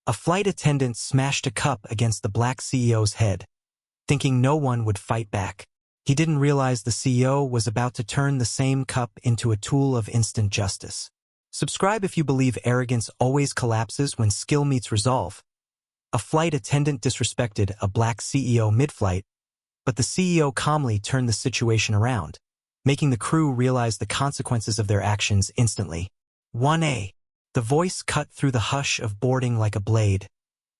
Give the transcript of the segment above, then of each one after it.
A flight attendant smashed a cup against the black CEO's head, thinking no one would fight back. He didn't realize the CEO was about to turn the same cup into a tool of instant justice. Subscribe if you believe arrogance always collapses when skill meets resolve. A flight attendant disrespected a black CEO mid-flight, but the CEO calmly turned the situation around, making the crew realize the consequences of their actions instantly. 1A. The voice cut through the hush of boarding like a blade,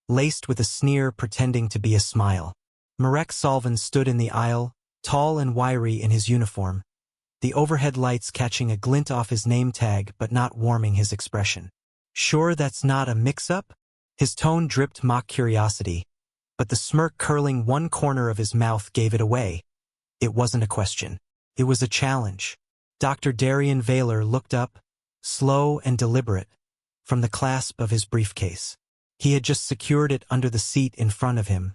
laced with a sneer pretending to be a smile. Marek Salvin stood in the aisle, tall and wiry in his uniform, the overhead lights catching a glint off his name tag but not warming his expression. Sure that's not a mix-up? His tone dripped mock curiosity, but the smirk curling one corner of his mouth gave it away. It wasn't a question. It was a challenge. Dr. Darian Vaylor looked up, slow and deliberate, from the clasp of his briefcase. He had just secured it under the seat in front of him,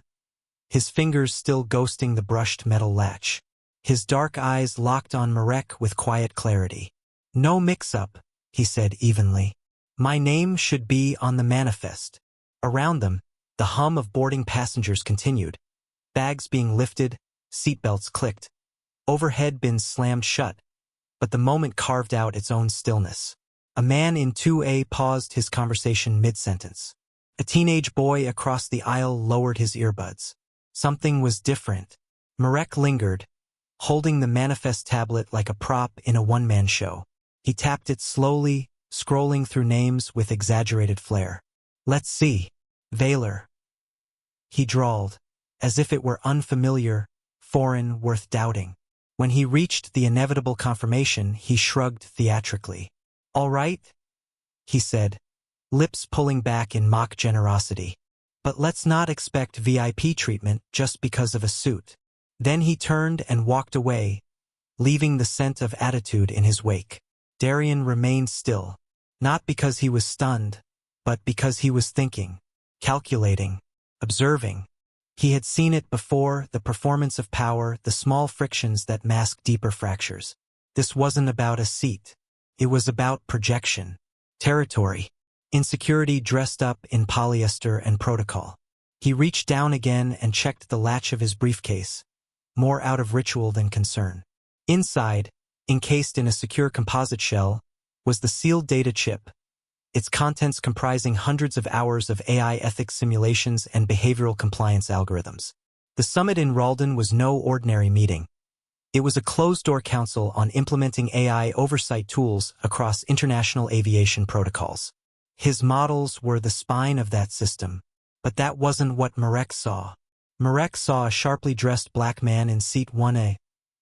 his fingers still ghosting the brushed metal latch. His dark eyes locked on Marek with quiet clarity. No mix-up, he said evenly. My name should be on the manifest. Around them, the hum of boarding passengers continued. Bags being lifted, seatbelts clicked. Overhead bins slammed shut, but the moment carved out its own stillness. A man in 2A paused his conversation mid-sentence. A teenage boy across the aisle lowered his earbuds. Something was different. Marek lingered, holding the manifest tablet like a prop in a one-man show. He tapped it slowly, scrolling through names with exaggerated flair. Let's see. Vaylor. He drawled, as if it were unfamiliar, foreign, worth doubting. When he reached the inevitable confirmation, he shrugged theatrically. All right, he said, lips pulling back in mock generosity. But let's not expect VIP treatment just because of a suit. Then he turned and walked away, leaving the scent of attitude in his wake. Darian remained still, not because he was stunned, but because he was thinking, calculating, observing. He had seen it before, the performance of power, the small frictions that mask deeper fractures. This wasn't about a seat. It was about projection, territory, insecurity dressed up in polyester and protocol. He reached down again and checked the latch of his briefcase, more out of ritual than concern. Inside, encased in a secure composite shell, was the sealed data chip, its contents comprising hundreds of hours of AI ethics simulations and behavioral compliance algorithms. The summit in Ralden was no ordinary meeting. It was a closed-door council on implementing AI oversight tools across international aviation protocols. His models were the spine of that system, but that wasn't what Marek saw. Marek saw a sharply dressed black man in seat 1A,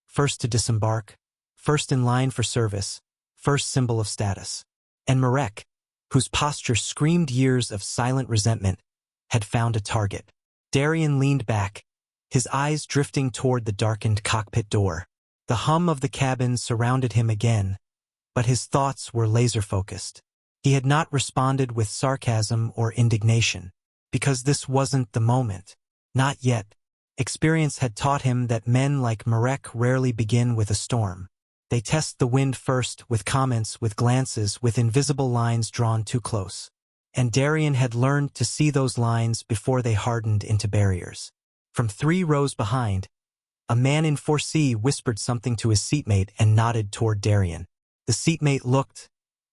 first to disembark, first in line for service, first symbol of status. And Marek, whose posture screamed years of silent resentment, had found a target. Darian leaned back, his eyes drifting toward the darkened cockpit door. The hum of the cabin surrounded him again, but his thoughts were laser-focused. He had not responded with sarcasm or indignation, because this wasn't the moment. Not yet. Experience had taught him that men like Marek rarely begin with a storm. They test the wind first, with comments, with glances, with invisible lines drawn too close. And Darian had learned to see those lines before they hardened into barriers. From 3 rows behind, a man in 4C whispered something to his seatmate and nodded toward Darian. The seatmate looked,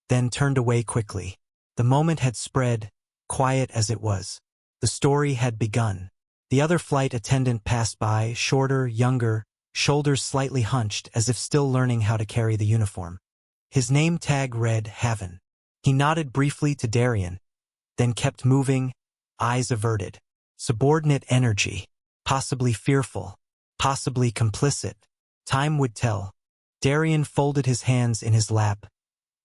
then turned away quickly. The moment had spread, quiet as it was. The story had begun. The other flight attendant passed by, shorter, younger, shoulders slightly hunched as if still learning how to carry the uniform. His name tag read Haven. He nodded briefly to Darian, then kept moving, eyes averted. Subordinate energy. Possibly fearful. Possibly complicit. Time would tell. Darian folded his hands in his lap,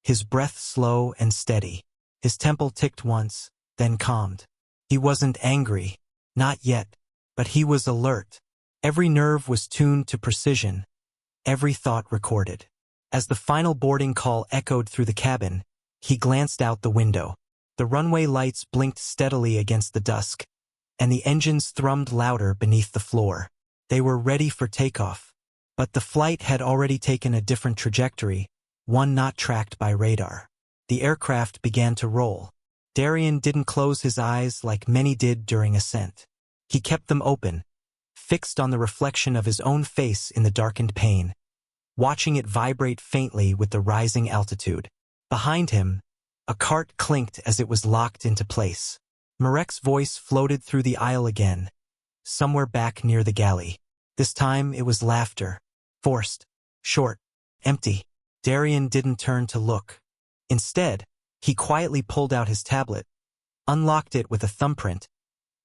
his breath slow and steady. His temple ticked once, then calmed. He wasn't angry. Not yet. But he was alert. Every nerve was tuned to precision, every thought recorded. As the final boarding call echoed through the cabin, he glanced out the window. The runway lights blinked steadily against the dusk, and the engines thrummed louder beneath the floor. They were ready for takeoff. But the flight had already taken a different trajectory, one not tracked by radar. The aircraft began to roll. Darien didn't close his eyes like many did during ascent. He kept them open, fixed on the reflection of his own face in the darkened pane, watching it vibrate faintly with the rising altitude. Behind him, a cart clinked as it was locked into place. Marek's voice floated through the aisle again, somewhere back near the galley. This time it was laughter. Forced, short, empty. Darien didn't turn to look. Instead, he quietly pulled out his tablet, unlocked it with a thumbprint,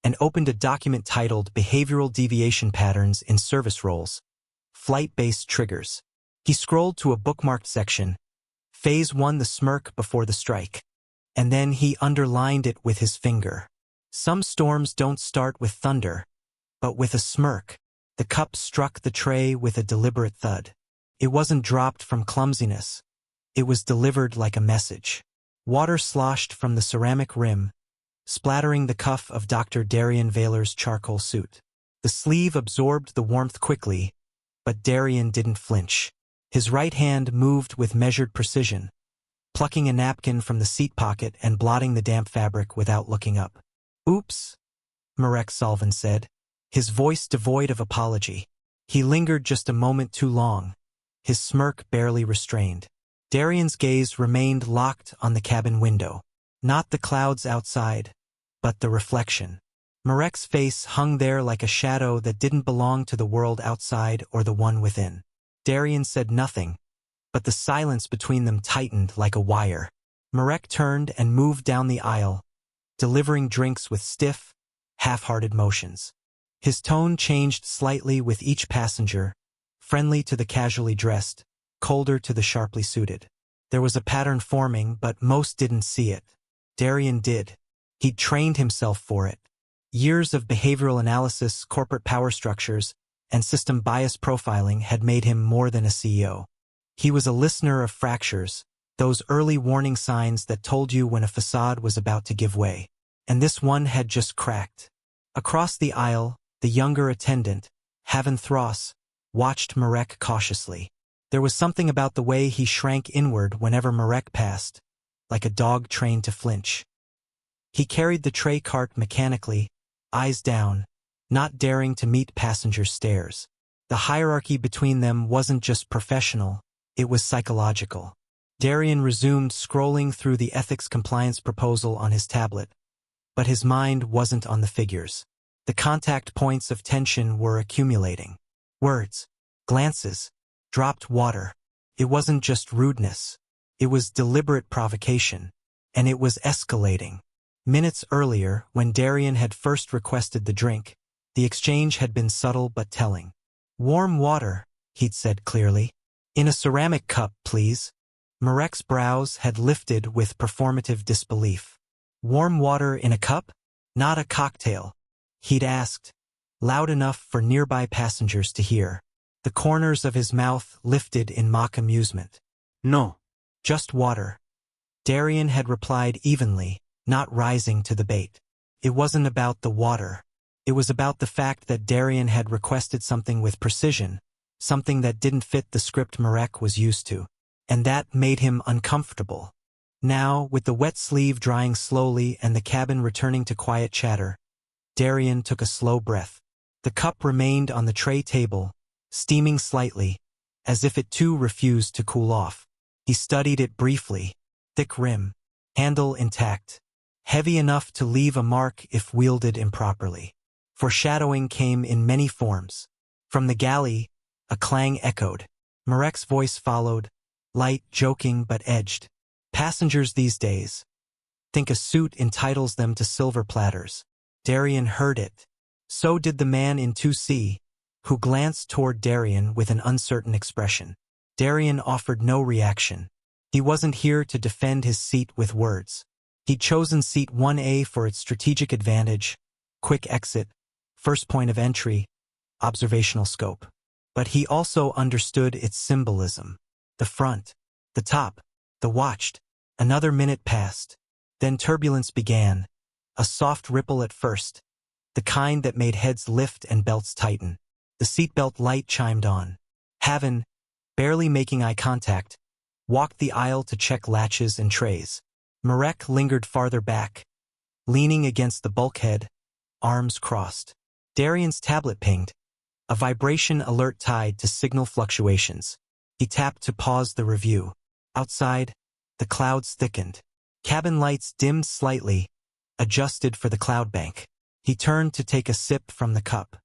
and opened a document titled Behavioral Deviation Patterns in Service Roles, Flight-Based Triggers. He scrolled to a bookmarked section, Phase 1, the smirk before the strike, and then he underlined it with his finger. Some storms don't start with thunder, but with a smirk. The cup struck the tray with a deliberate thud. It wasn't dropped from clumsiness. It was delivered like a message. Water sloshed from the ceramic rim, splattering the cuff of Dr. Darien Vaylor's charcoal suit. The sleeve absorbed the warmth quickly, but Darien didn't flinch. His right hand moved with measured precision, plucking a napkin from the seat pocket and blotting the damp fabric without looking up. "Oops," Marek Salvin said, his voice devoid of apology. He lingered just a moment too long, his smirk barely restrained. Darien's gaze remained locked on the cabin window. Not the clouds outside, but the reflection. Marek's face hung there like a shadow that didn't belong to the world outside or the one within. Darien said nothing, but the silence between them tightened like a wire. Marek turned and moved down the aisle, delivering drinks with stiff, half-hearted motions. His tone changed slightly with each passenger, friendly to the casually dressed, colder to the sharply suited. There was a pattern forming, but most didn't see it. Darien did. He'd trained himself for it. Years of behavioral analysis, corporate power structures, and system bias profiling had made him more than a CEO. He was a listener of fractures, those early warning signs that told you when a facade was about to give way. And this one had just cracked. Across the aisle, the younger attendant, Haven Thross, watched Marek cautiously. There was something about the way he shrank inward whenever Marek passed, like a dog trained to flinch. He carried the tray cart mechanically, eyes down, not daring to meet passengers' stares. The hierarchy between them wasn't just professional, it was psychological. Darien resumed scrolling through the ethics compliance proposal on his tablet, but his mind wasn't on the figures. The contact points of tension were accumulating. Words, glances, dropped water. It wasn't just rudeness. It was deliberate provocation, and it was escalating. Minutes earlier, when Darien had first requested the drink, the exchange had been subtle but telling. "Warm water," he'd said clearly. "In a ceramic cup, please." Marek's brows had lifted with performative disbelief. "Warm water in a cup? Not a cocktail?" he'd asked, loud enough for nearby passengers to hear. The corners of his mouth lifted in mock amusement. "No, just water." Darien had replied evenly, not rising to the bait. It wasn't about the water. It was about the fact that Darien had requested something with precision, something that didn't fit the script Marek was used to. And that made him uncomfortable. Now, with the wet sleeve drying slowly and the cabin returning to quiet chatter, Darien took a slow breath. The cup remained on the tray table, steaming slightly, as if it too refused to cool off. He studied it briefly. Thick rim, handle intact, heavy enough to leave a mark if wielded improperly. Foreshadowing came in many forms. From the galley, a clang echoed. Marek's voice followed, light, joking but edged. "Passengers these days think a suit entitles them to silver platters." Darien heard it. So did the man in 2C, who glanced toward Darien with an uncertain expression. Darien offered no reaction. He wasn't here to defend his seat with words. He'd chosen seat 1A for its strategic advantage, quick exit, first point of entry, observational scope. But he also understood its symbolism. The front, the top, the watched. Another minute passed. Then turbulence began, a soft ripple at first, the kind that made heads lift and belts tighten. The seatbelt light chimed on. Haven, barely making eye contact, walked the aisle to check latches and trays. Marek lingered farther back, leaning against the bulkhead, arms crossed. Darian's tablet pinged, a vibration alert tied to signal fluctuations. He tapped to pause the review. Outside, the clouds thickened. Cabin lights dimmed slightly, adjusted for the cloud bank. He turned to take a sip from the cup.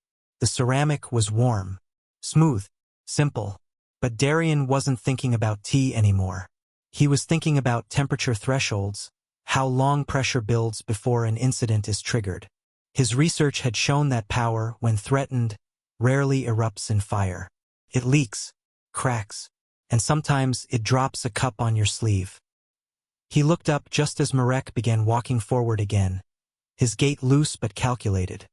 The ceramic was warm, smooth, simple. But Darian wasn't thinking about tea anymore. He was thinking about temperature thresholds, how long pressure builds before an incident is triggered. His research had shown that power, when threatened, rarely erupts in fire. It leaks, cracks, and sometimes it drops a cup on your sleeve. He looked up just as Marek began walking forward again, his gait loose but calculated,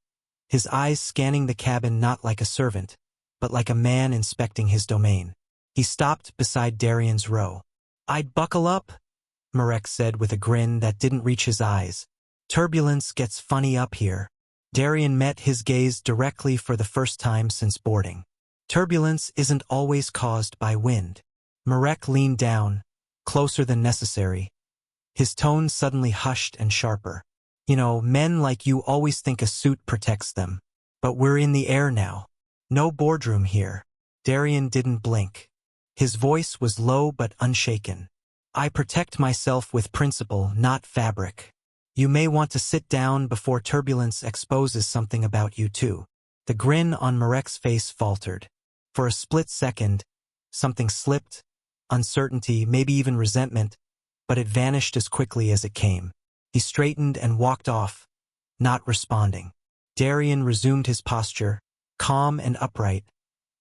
his eyes scanning the cabin not like a servant, but like a man inspecting his domain. He stopped beside Darian's row. "I'd buckle up," Marek said with a grin that didn't reach his eyes. "Turbulence gets funny up here." Darian met his gaze directly for the first time since boarding. "Turbulence isn't always caused by wind." Marek leaned down, closer than necessary. His tone suddenly hushed and sharper. "You know, men like you always think a suit protects them. But we're in the air now. No boardroom here." Darian didn't blink. His voice was low but unshaken. "I protect myself with principle, not fabric. You may want to sit down before turbulence exposes something about you too." The grin on Marek's face faltered. For a split second, something slipped, uncertainty, maybe even resentment, but it vanished as quickly as it came. He straightened and walked off, not responding. Darian resumed his posture, calm and upright,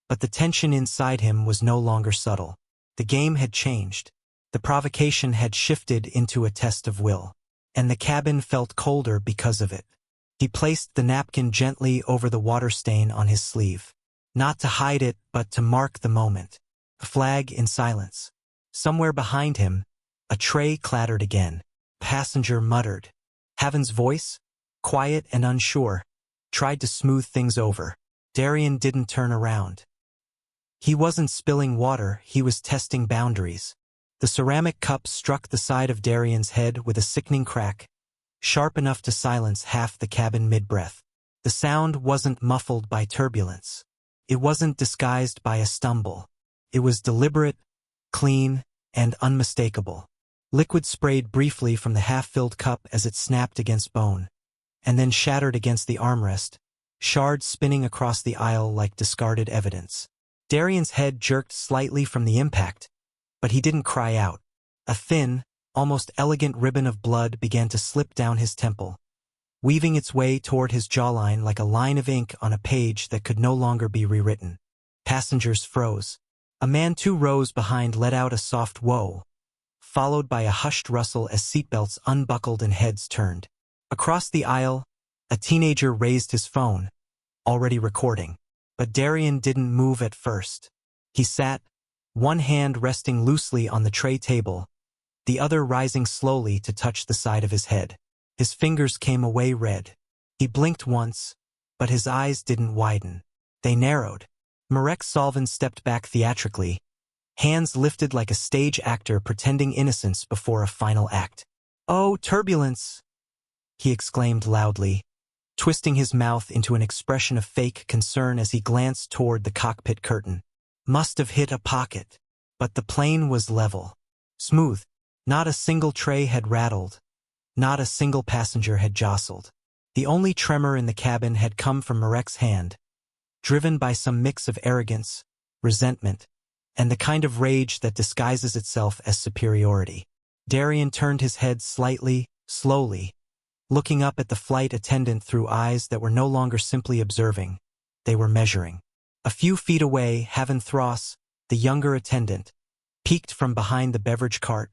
but the tension inside him was no longer subtle. The game had changed. The provocation had shifted into a test of will, and the cabin felt colder because of it. He placed the napkin gently over the water stain on his sleeve, not to hide it but to mark the moment. A flag in silence. Somewhere behind him, a tray clattered again. Passenger muttered. Haven's voice, quiet and unsure, tried to smooth things over. Darian didn't turn around. He wasn't spilling water, he was testing boundaries. The ceramic cup struck the side of Darian's head with a sickening crack, sharp enough to silence half the cabin mid-breath. The sound wasn't muffled by turbulence. It wasn't disguised by a stumble. It was deliberate, clean, and unmistakable. Liquid sprayed briefly from the half-filled cup as it snapped against bone, and then shattered against the armrest, shards spinning across the aisle like discarded evidence. Darian's head jerked slightly from the impact, but he didn't cry out. A thin, almost elegant ribbon of blood began to slip down his temple, weaving its way toward his jawline like a line of ink on a page that could no longer be rewritten. Passengers froze. A man 2 rows behind let out a soft whoa, followed by a hushed rustle as seatbelts unbuckled and heads turned. Across the aisle, a teenager raised his phone, already recording. But Darian didn't move at first. He sat, one hand resting loosely on the tray table, the other rising slowly to touch the side of his head. His fingers came away red. He blinked once, but his eyes didn't widen. They narrowed. Marek Salvin stepped back theatrically, hands lifted like a stage actor pretending innocence before a final act. "Oh, turbulence!" he exclaimed loudly, twisting his mouth into an expression of fake concern as he glanced toward the cockpit curtain. "Must have hit a pocket." But the plane was level, smooth. Not a single tray had rattled. Not a single passenger had jostled. The only tremor in the cabin had come from Marek's hand, driven by some mix of arrogance, resentment, and the kind of rage that disguises itself as superiority. Darian turned his head slightly, slowly, looking up at the flight attendant through eyes that were no longer simply observing. They were measuring. A few feet away, Haven Thross, the younger attendant, peeked from behind the beverage cart,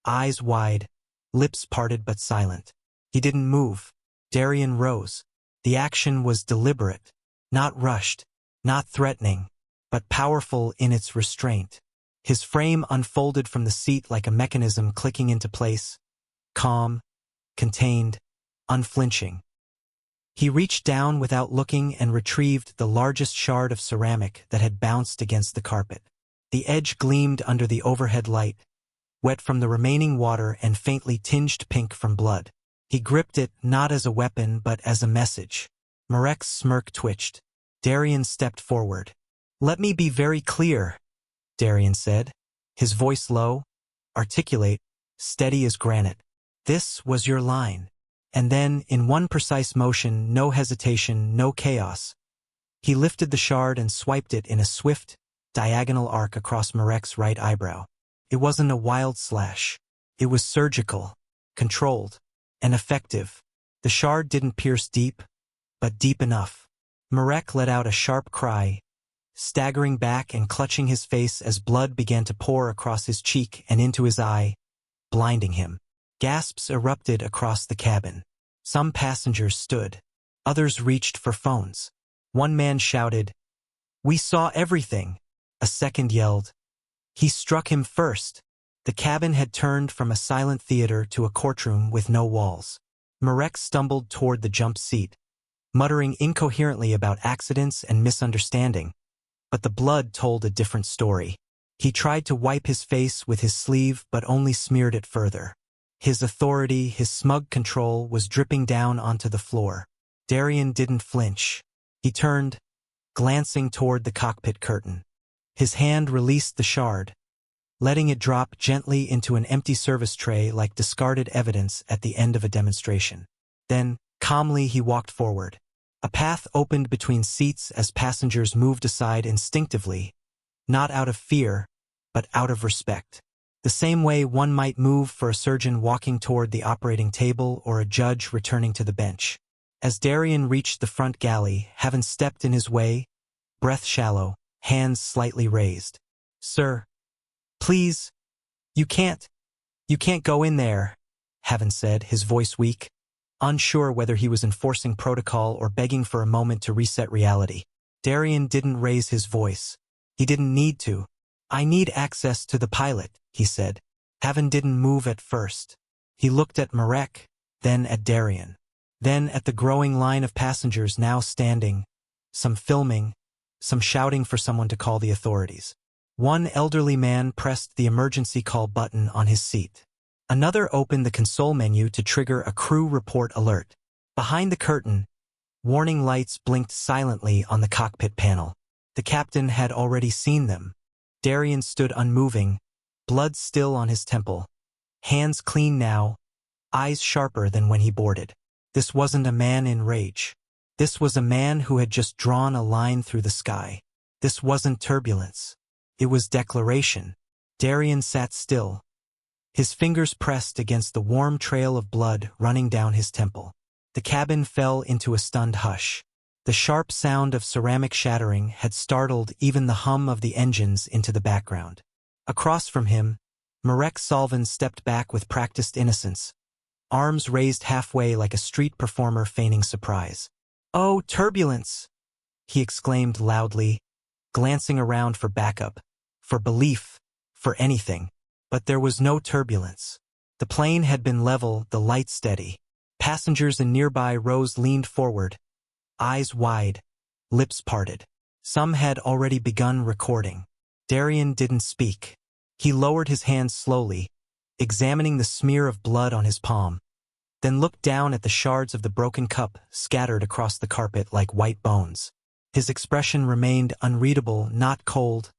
eyes wide, lips parted but silent. He didn't move. Darian rose. The action was deliberate, not rushed, not threatening, but powerful in its restraint. His frame unfolded from the seat like a mechanism clicking into place, calm, contained, unflinching. He reached down without looking and retrieved the largest shard of ceramic that had bounced against the carpet. The edge gleamed under the overhead light, wet from the remaining water and faintly tinged pink from blood. He gripped it not as a weapon but as a message. Marek's smirk twitched. Darian stepped forward. "Let me be very clear," Darian said, his voice low, articulate, steady as granite. "This was your line." And then, in one precise motion, no hesitation, no chaos, he lifted the shard and swiped it in a swift, diagonal arc across Marek's right eyebrow. It wasn't a wild slash. It was surgical, controlled, and effective. The shard didn't pierce deep, but deep enough. Marek let out a sharp cry, staggering back and clutching his face as blood began to pour across his cheek and into his eye, blinding him. Gasps erupted across the cabin. Some passengers stood. Others reached for phones. One man shouted, "We saw everything." A second yelled, "He struck him first." The cabin had turned from a silent theater to a courtroom with no walls. Marek stumbled toward the jump seat, muttering incoherently about accidents and misunderstanding. But the blood told a different story. He tried to wipe his face with his sleeve but only smeared it further. His authority, his smug control, was dripping down onto the floor. Darian didn't flinch. He turned, glancing toward the cockpit curtain. His hand released the shard, letting it drop gently into an empty service tray like discarded evidence at the end of a demonstration. Then, calmly, he walked forward. A path opened between seats as passengers moved aside instinctively, not out of fear, but out of respect. The same way one might move for a surgeon walking toward the operating table or a judge returning to the bench. As Darian reached the front galley, Haven stepped in his way, breath shallow, hands slightly raised. "Sir, please, you can't go in there," Haven said, his voice weak, unsure whether he was enforcing protocol or begging for a moment to reset reality. Darian didn't raise his voice. He didn't need to. "I need access to the pilot," he said. Haven didn't move at first. He looked at Marek, then at Darian. Then at the growing line of passengers now standing, some filming, some shouting for someone to call the authorities. One elderly man pressed the emergency call button on his seat. Another opened the console menu to trigger a crew report alert. Behind the curtain, warning lights blinked silently on the cockpit panel. The captain had already seen them. Darian stood unmoving, blood still on his temple, hands clean now, eyes sharper than when he boarded. This wasn't a man in rage. This was a man who had just drawn a line through the sky. This wasn't turbulence. It was declaration. Darian sat still, his fingers pressed against the warm trail of blood running down his temple. The cabin fell into a stunned hush. The sharp sound of ceramic shattering had startled even the hum of the engines into the background. Across from him, Marek Salvin stepped back with practiced innocence, arms raised halfway like a street performer feigning surprise. "Oh, turbulence!" he exclaimed loudly, glancing around for backup, for belief, for anything. But there was no turbulence. The plane had been level, the lights steady. Passengers in nearby rows leaned forward, eyes wide, lips parted. Some had already begun recording. Darian didn't speak. He lowered his hand slowly, examining the smear of blood on his palm, then looked down at the shards of the broken cup scattered across the carpet like white bones. His expression remained unreadable, not cold,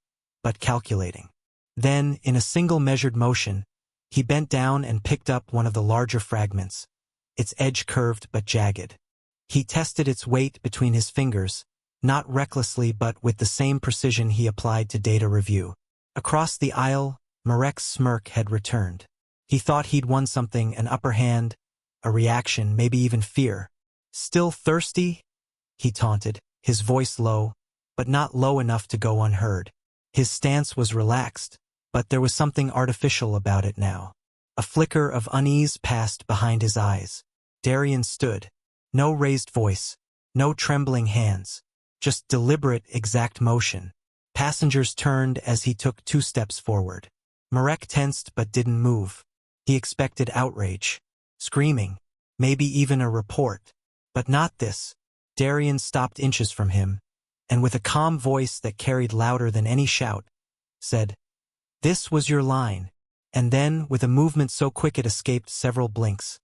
but calculating. Then, in a single measured motion, he bent down and picked up one of the larger fragments, its edge curved but jagged. He tested its weight between his fingers, not recklessly but with the same precision he applied to data review. Across the aisle, Marek's smirk had returned. He thought he'd won something, an upper hand, a reaction, maybe even fear. "Still thirsty?" he taunted, his voice low, but not low enough to go unheard. His stance was relaxed, but there was something artificial about it now. A flicker of unease passed behind his eyes. Darian stood. No raised voice, no trembling hands, just deliberate, exact motion. Passengers turned as he took 2 steps forward. Marek tensed but didn't move. He expected outrage, screaming, maybe even a report. But not this. Darian stopped inches from him, and with a calm voice that carried louder than any shout, said, "This was your line, And then, with a movement so quick it escaped several blinks,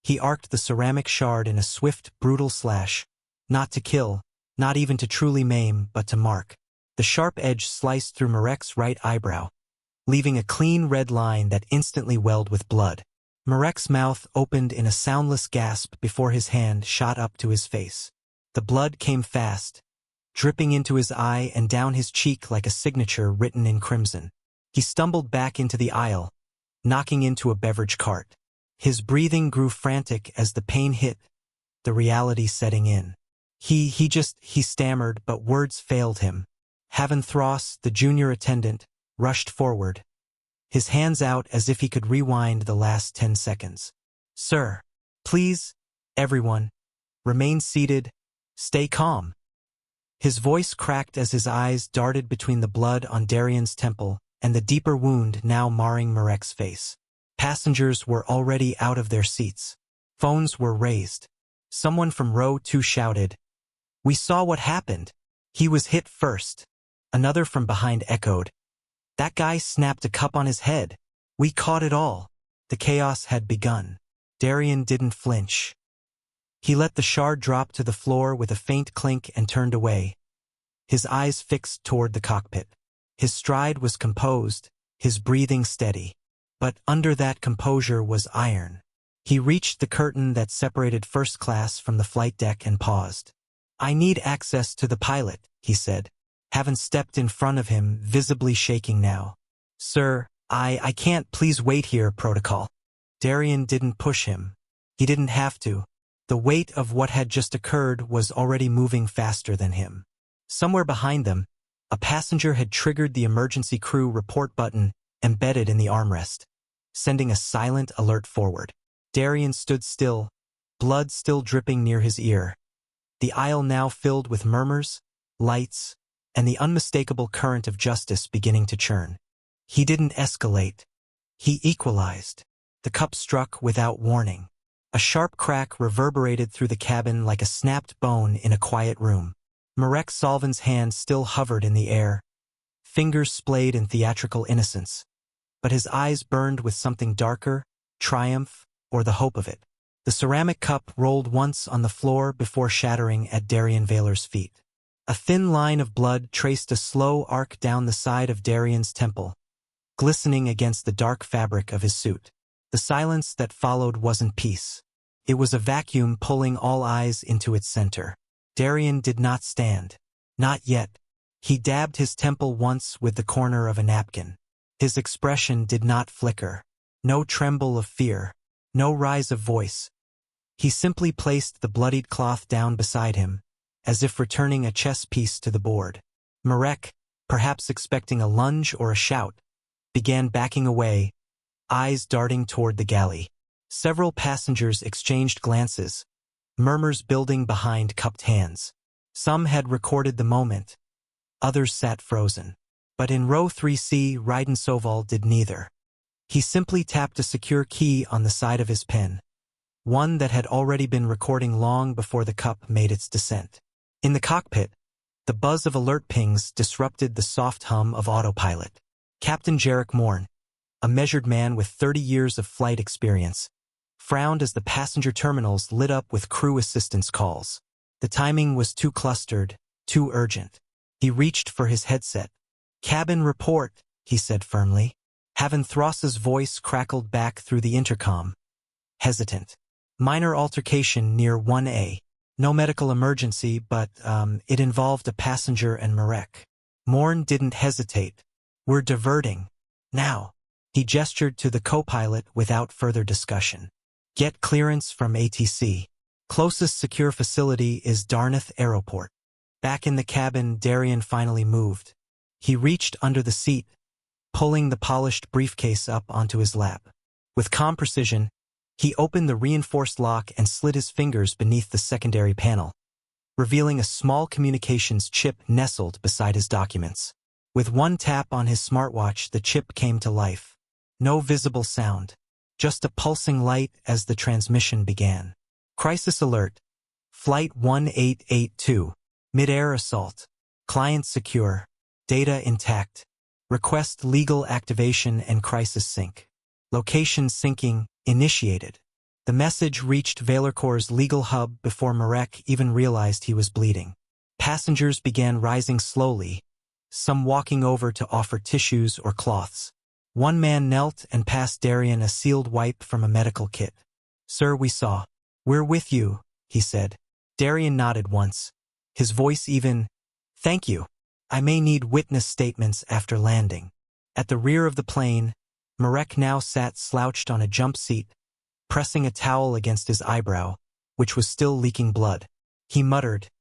he arced the ceramic shard in a swift, brutal slash, not to kill, not even to truly maim, but to mark. The sharp edge sliced through Marek's right eyebrow, leaving a clean red line that instantly welled with blood. Marek's mouth opened in a soundless gasp before his hand shot up to his face. The blood came fast, dripping into his eye and down his cheek like a signature written in crimson. He stumbled back into the aisle, knocking into a beverage cart. His breathing grew frantic as the pain hit, the reality setting in. He stammered, but words failed him. Haventhross, the junior attendant, rushed forward, his hands out as if he could rewind the last 10 seconds. "Sir, please, everyone, remain seated, stay calm." His voice cracked as his eyes darted between the blood on Darian's temple and the deeper wound now marring Marek's face. Passengers were already out of their seats. Phones were raised. Someone from row 2 shouted, "We saw what happened. He was hit first." Another from behind echoed, "That guy snapped a cup on his head. We caught it all." The chaos had begun. Darian didn't flinch. He let the shard drop to the floor with a faint clink and turned away, his eyes fixed toward the cockpit. His stride was composed, his breathing steady. But under that composure was iron. He reached the curtain that separated first class from the flight deck and paused. "I need access to the pilot," he said. Haven stepped in front of him, visibly shaking now. "Sir, I can't, please wait here, protocol." Darian didn't push him. He didn't have to. The weight of what had just occurred was already moving faster than him. Somewhere behind them, a passenger had triggered the emergency crew report button embedded in the armrest, sending a silent alert forward. Darian stood still, blood still dripping near his ear. The aisle now filled with murmurs, lights, and the unmistakable current of justice beginning to churn. He didn't escalate. He equalized. The cup struck without warning. A sharp crack reverberated through the cabin like a snapped bone in a quiet room. Marek Salvin's hand still hovered in the air, fingers splayed in theatrical innocence. But his eyes burned with something darker, triumph, or the hope of it. The ceramic cup rolled once on the floor before shattering at Darian Vaylor's feet. A thin line of blood traced a slow arc down the side of Darian's temple, glistening against the dark fabric of his suit. The silence that followed wasn't peace. It was a vacuum pulling all eyes into its center. Darian did not stand. Not yet. He dabbed his temple once with the corner of a napkin. His expression did not flicker. No tremble of fear. No rise of voice. He simply placed the bloodied cloth down beside him, as if returning a chess piece to the board. Marek, perhaps expecting a lunge or a shout, began backing away, eyes darting toward the galley. Several passengers exchanged glances, murmurs building behind cupped hands. Some had recorded the moment. Others sat frozen. But in row 3C, Ryden Soval did neither. He simply tapped a secure key on the side of his pen, one that had already been recording long before the cup made its descent. In the cockpit, the buzz of alert pings disrupted the soft hum of autopilot. Captain Jarek Morn, a measured man with 30 years of flight experience, frowned as the passenger terminals lit up with crew assistance calls. The timing was too clustered, too urgent. He reached for his headset. "Cabin report," he said firmly. Haventhross's voice crackled back through the intercom. Hesitant. "Minor altercation near 1A. No medical emergency, but, it involved a passenger and Marek." Morn didn't hesitate. "We're diverting. Now." He gestured to the co-pilot without further discussion. "Get clearance from ATC. Closest secure facility is Dartmouth Aeroport." Back in the cabin, Darian finally moved. He reached under the seat, pulling the polished briefcase up onto his lap. With calm precision, he opened the reinforced lock and slid his fingers beneath the secondary panel, revealing a small communications chip nestled beside his documents. With one tap on his smartwatch, the chip came to life. No visible sound, just a pulsing light as the transmission began. "Crisis alert. Flight 1882. Mid-air assault. Client secure. Data intact. Request legal activation and crisis sync. Location syncing initiated. The message reached Valercor's legal hub before Marek even realized he was bleeding. Passengers began rising slowly, some walking over to offer tissues or cloths. One man knelt and passed Darian a sealed wipe from a medical kit. "Sir, we saw. We're with you," he said. Darian nodded once, his voice even, "Thank you. I may need witness statements after landing." At the rear of the plane, Marek now sat slouched on a jump seat, pressing a towel against his eyebrow, which was still leaking blood. He muttered,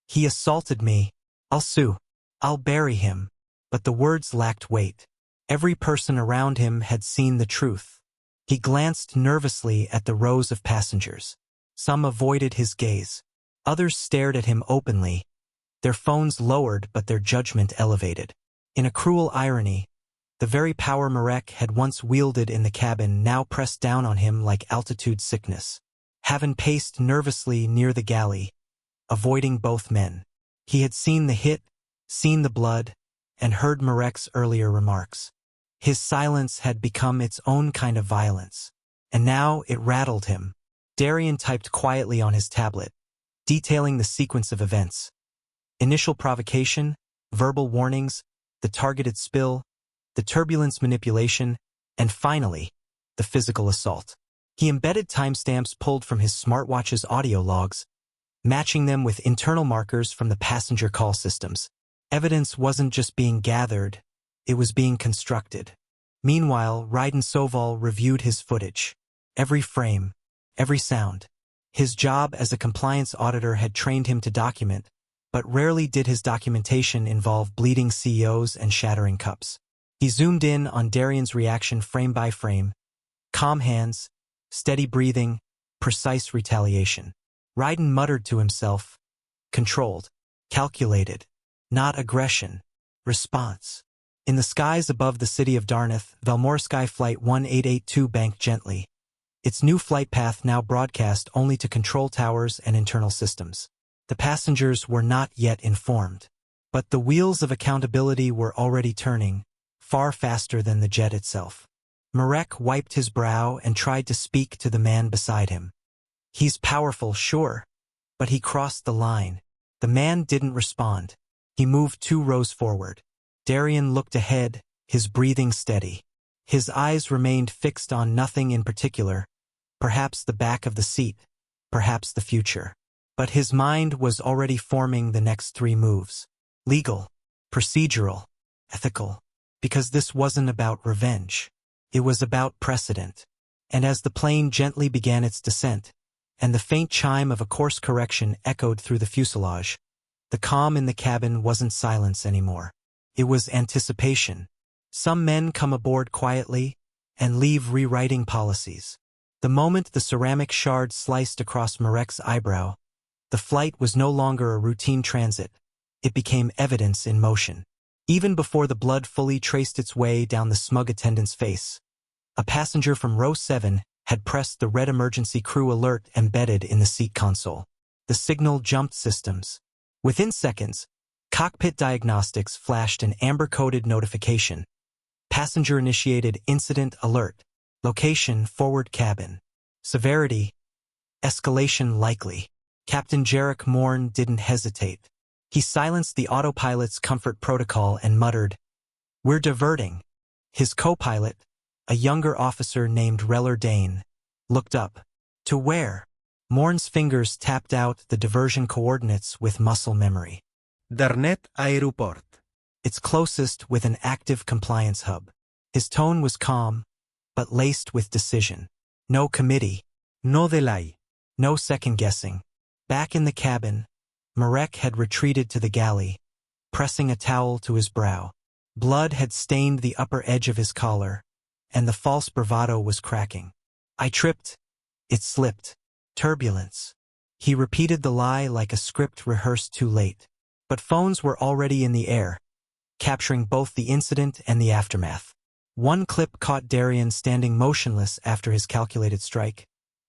"He assaulted me. I'll sue. I'll bury him." But the words lacked weight. Every person around him had seen the truth. He glanced nervously at the rows of passengers. Some avoided his gaze. Others stared at him openly, their phones lowered but their judgment elevated. In a cruel irony, the very power Marek had once wielded in the cabin now pressed down on him like altitude sickness. Haven paced nervously near the galley, avoiding both men. He had seen the hit, seen the blood, and heard Marek's earlier remarks. His silence had become its own kind of violence, and now it rattled him. Darian typed quietly on his tablet, detailing the sequence of events. Initial provocation, verbal warnings, the targeted spill, the turbulence manipulation, and finally, the physical assault. He embedded timestamps pulled from his smartwatch's audio logs, matching them with internal markers from the passenger call systems. Evidence wasn't just being gathered, it was being constructed. Meanwhile, Raiden Soval reviewed his footage. Every frame, every sound. His job as a compliance auditor had trained him to document, but rarely did his documentation involve bleeding CEOs and shattering cups. He zoomed in on Darian's reaction frame by frame. Calm hands, steady breathing, precise retaliation. Raiden muttered to himself, controlled, calculated, not aggression, response. In the skies above the city of Darnath, Valmorsky Flight 1882 banked gently, its new flight path now broadcast only to control towers and internal systems. The passengers were not yet informed, but the wheels of accountability were already turning, far faster than the jet itself. Marek wiped his brow and tried to speak to the man beside him. "He's powerful, sure, but he crossed the line." The man didn't respond. He moved 2 rows forward. Darian looked ahead, his breathing steady. His eyes remained fixed on nothing in particular, perhaps the back of the seat, perhaps the future. But his mind was already forming the next 3 moves. Legal, procedural, ethical. Because this wasn't about revenge. It was about precedent. And as the plane gently began its descent, and the faint chime of a course correction echoed through the fuselage, the calm in the cabin wasn't silence anymore. It was anticipation. Some men come aboard quietly and leave rewriting policies. The moment the ceramic shard sliced across Marek's eyebrow, the flight was no longer a routine transit. It became evidence in motion. Even before the blood fully traced its way down the smug attendant's face, a passenger from row 7 had pressed the red emergency crew alert embedded in the seat console. The signal jumped systems. Within seconds, cockpit diagnostics flashed an amber-coded notification. Passenger-initiated incident alert. Location, forward cabin. Severity, escalation likely. Captain Jarek Morn didn't hesitate. He silenced the autopilot's comfort protocol and muttered, "We're diverting." His co-pilot, a younger officer named Reller Dane, looked up. To where? Morn's fingers tapped out the diversion coordinates with muscle memory. Darnet Aeroport. Its closest with an active compliance hub. His tone was calm, but laced with decision. No committee. No delay. No second-guessing. Back in the cabin, Marek had retreated to the galley, pressing a towel to his brow. Blood had stained the upper edge of his collar, and the false bravado was cracking. "I tripped. It slipped. Turbulence." He repeated the lie like a script rehearsed too late. But phones were already in the air, capturing both the incident and the aftermath. One clip caught Darian standing motionless after his calculated strike,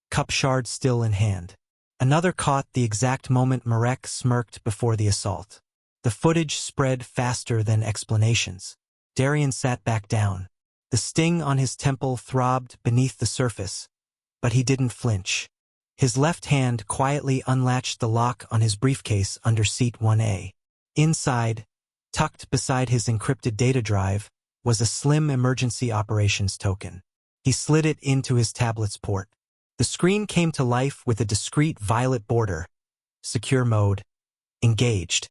cup shard still in hand. Another caught the exact moment Marek smirked before the assault. The footage spread faster than explanations. Darien sat back down. The sting on his temple throbbed beneath the surface, but he didn't flinch. His left hand quietly unlatched the lock on his briefcase under seat 1A. Inside, tucked beside his encrypted data drive, was a slim emergency operations token. He slid it into his tablet's port. The screen came to life with a discreet violet border. Secure mode. Engaged.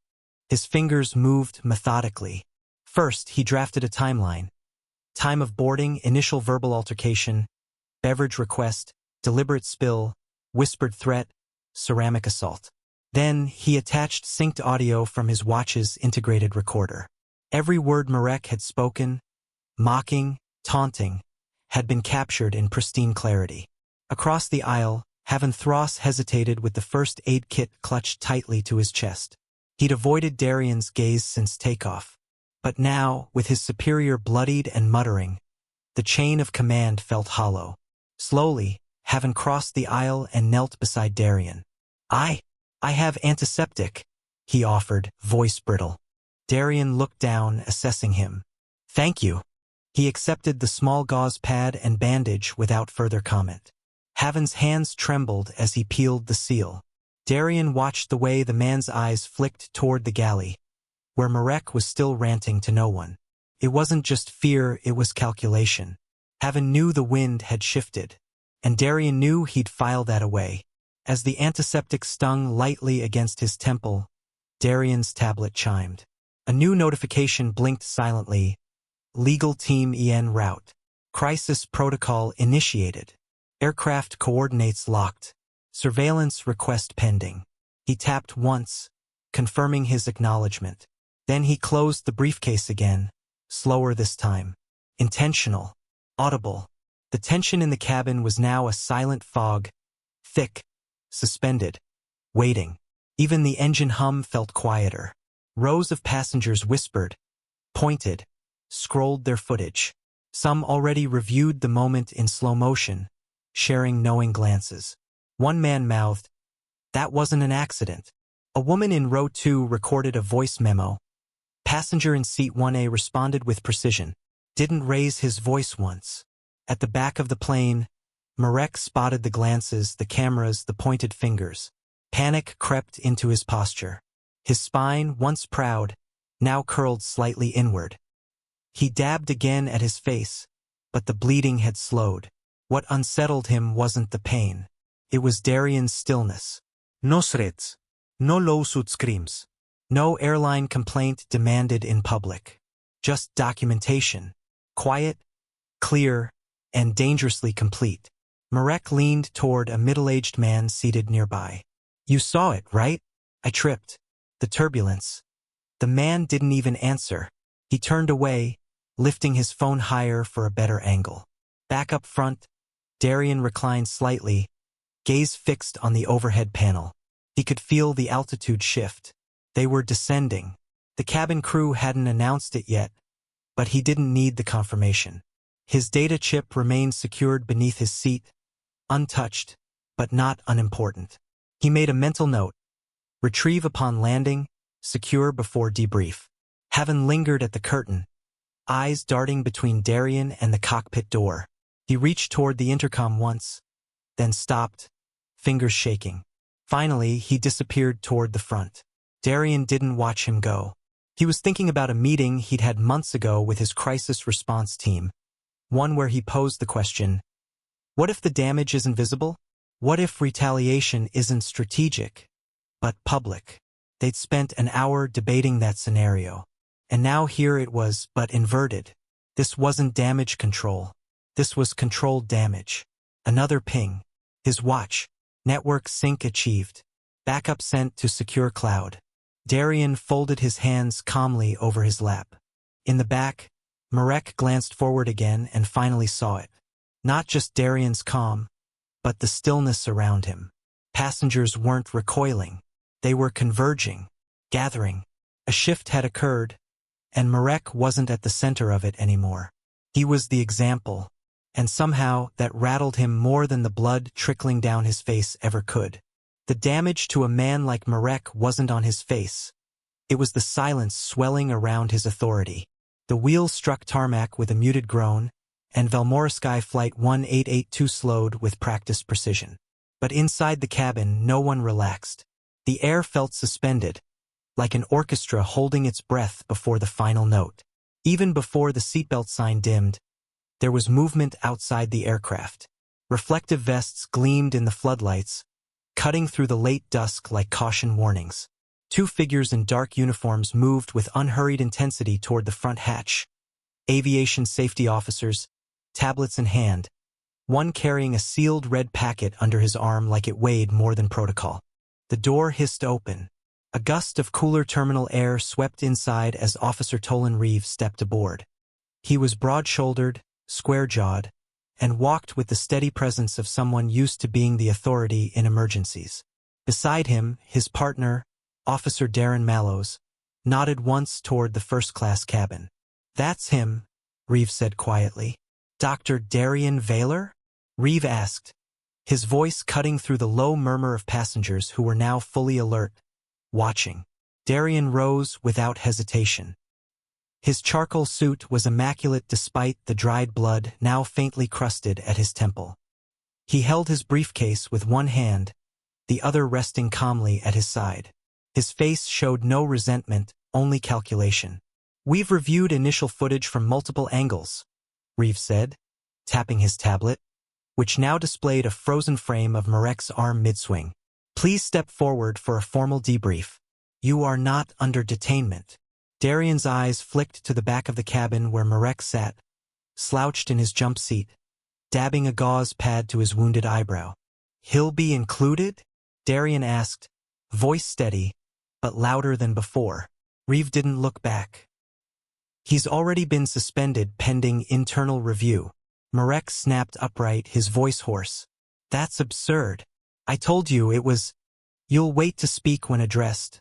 His fingers moved methodically. First, he drafted a timeline. Time of boarding, initial verbal altercation, beverage request, deliberate spill, whispered threat, ceramic assault. Then, he attached synced audio from his watch's integrated recorder. Every word Marek had spoken, mocking, taunting, had been captured in pristine clarity. Across the aisle, Thross hesitated with the first aid kit clutched tightly to his chest. He'd avoided Darien's gaze since takeoff. But now, with his superior bloodied and muttering, the chain of command felt hollow. Slowly, Haven crossed the aisle and knelt beside Darien. I have antiseptic, he offered, voice brittle. Darien looked down, assessing him. Thank you. He accepted the small gauze pad and bandage without further comment. Haven's hands trembled as he peeled the seal. Darien watched the way the man's eyes flicked toward the galley, where Marek was still ranting to no one. It wasn't just fear, it was calculation. Haven knew the wind had shifted, and Darien knew he'd file that away. As the antiseptic stung lightly against his temple, Darien's tablet chimed. A new notification blinked silently. Legal Team en route. Crisis protocol initiated. Aircraft coordinates locked. Surveillance request pending. He tapped once, confirming his acknowledgement. Then he closed the briefcase again, slower this time. Intentional. Audible. The tension in the cabin was now a silent fog, thick, suspended, waiting. Even the engine hum felt quieter. Rows of passengers whispered, pointed, scrolled their footage. Some already reviewed the moment in slow motion, sharing knowing glances. One man mouthed, "That wasn't an accident." A woman in row 2 recorded a voice memo. Passenger in seat 1A responded with precision. Didn't raise his voice once. At the back of the plane, Marek spotted the glances, the cameras, the pointed fingers. Panic crept into his posture. His spine, once proud, now curled slightly inward. He dabbed again at his face, but the bleeding had slowed. What unsettled him wasn't the pain. It was Darien's stillness. No threats. No lawsuit screams. No airline complaint demanded in public. Just documentation. Quiet, clear, and dangerously complete. Marek leaned toward a middle-aged man seated nearby. You saw it, right? I tripped. The turbulence. The man didn't even answer. He turned away, lifting his phone higher for a better angle. Back up front, Darien reclined slightly, gaze fixed on the overhead panel. He could feel the altitude shift. They were descending. The cabin crew hadn't announced it yet, but he didn't need the confirmation. His data chip remained secured beneath his seat, untouched, but not unimportant. He made a mental note. Retrieve upon landing, secure before debrief. Haven lingered at the curtain, eyes darting between Darien and the cockpit door. He reached toward the intercom once, then stopped, fingers shaking. Finally, he disappeared toward the front. Darien didn't watch him go. He was thinking about a meeting he'd had months ago with his crisis response team, one where he posed the question, what if the damage isn't visible? What if retaliation isn't strategic, but public? They'd spent an hour debating that scenario, and now here it was, but inverted. This wasn't damage control. This was controlled damage. Another ping. His watch. Network sync achieved. Backup sent to secure cloud. Darien folded his hands calmly over his lap. In the back, Marek glanced forward again and finally saw it. Not just Darien's calm, but the stillness around him. Passengers weren't recoiling. They were converging, gathering. A shift had occurred, and Marek wasn't at the center of it anymore. He was the example, and somehow that rattled him more than the blood trickling down his face ever could. The damage to a man like Marek wasn't on his face. It was the silence swelling around his authority. The wheels struck tarmac with a muted groan, and Valmorisky Flight 1882 slowed with practiced precision. But inside the cabin, no one relaxed. The air felt suspended, like an orchestra holding its breath before the final note. Even before the seatbelt sign dimmed, there was movement outside the aircraft. Reflective vests gleamed in the floodlights, cutting through the late dusk like caution warnings. Two figures in dark uniforms moved with unhurried intensity toward the front hatch. Aviation safety officers, tablets in hand, one carrying a sealed red packet under his arm like it weighed more than protocol. The door hissed open. A gust of cooler terminal air swept inside as Officer Tolan Reeve stepped aboard. He was broad-shouldered, square-jawed, and walked with the steady presence of someone used to being the authority in emergencies. Beside him, his partner, Officer Darren Mallows, nodded once toward the first-class cabin. "That's him," Reeve said quietly. "Dr. Darian Vaylor?" Reeve asked, his voice cutting through the low murmur of passengers who were now fully alert, watching. Darian rose without hesitation. His charcoal suit was immaculate despite the dried blood now faintly crusted at his temple. He held his briefcase with one hand, the other resting calmly at his side. His face showed no resentment, only calculation. "We've reviewed initial footage from multiple angles," Reeve said, tapping his tablet, which now displayed a frozen frame of Marek's arm mid-swing. "Please step forward for a formal debrief. You are not under detainment." Darian's eyes flicked to the back of the cabin where Marek sat, slouched in his jump seat, dabbing a gauze pad to his wounded eyebrow. "He'll be included?" Darian asked, voice steady, but louder than before. Reeve didn't look back. "He's already been suspended pending internal review." Marek snapped upright, his voice hoarse. "That's absurd. I told you it was—" "You'll wait to speak when addressed."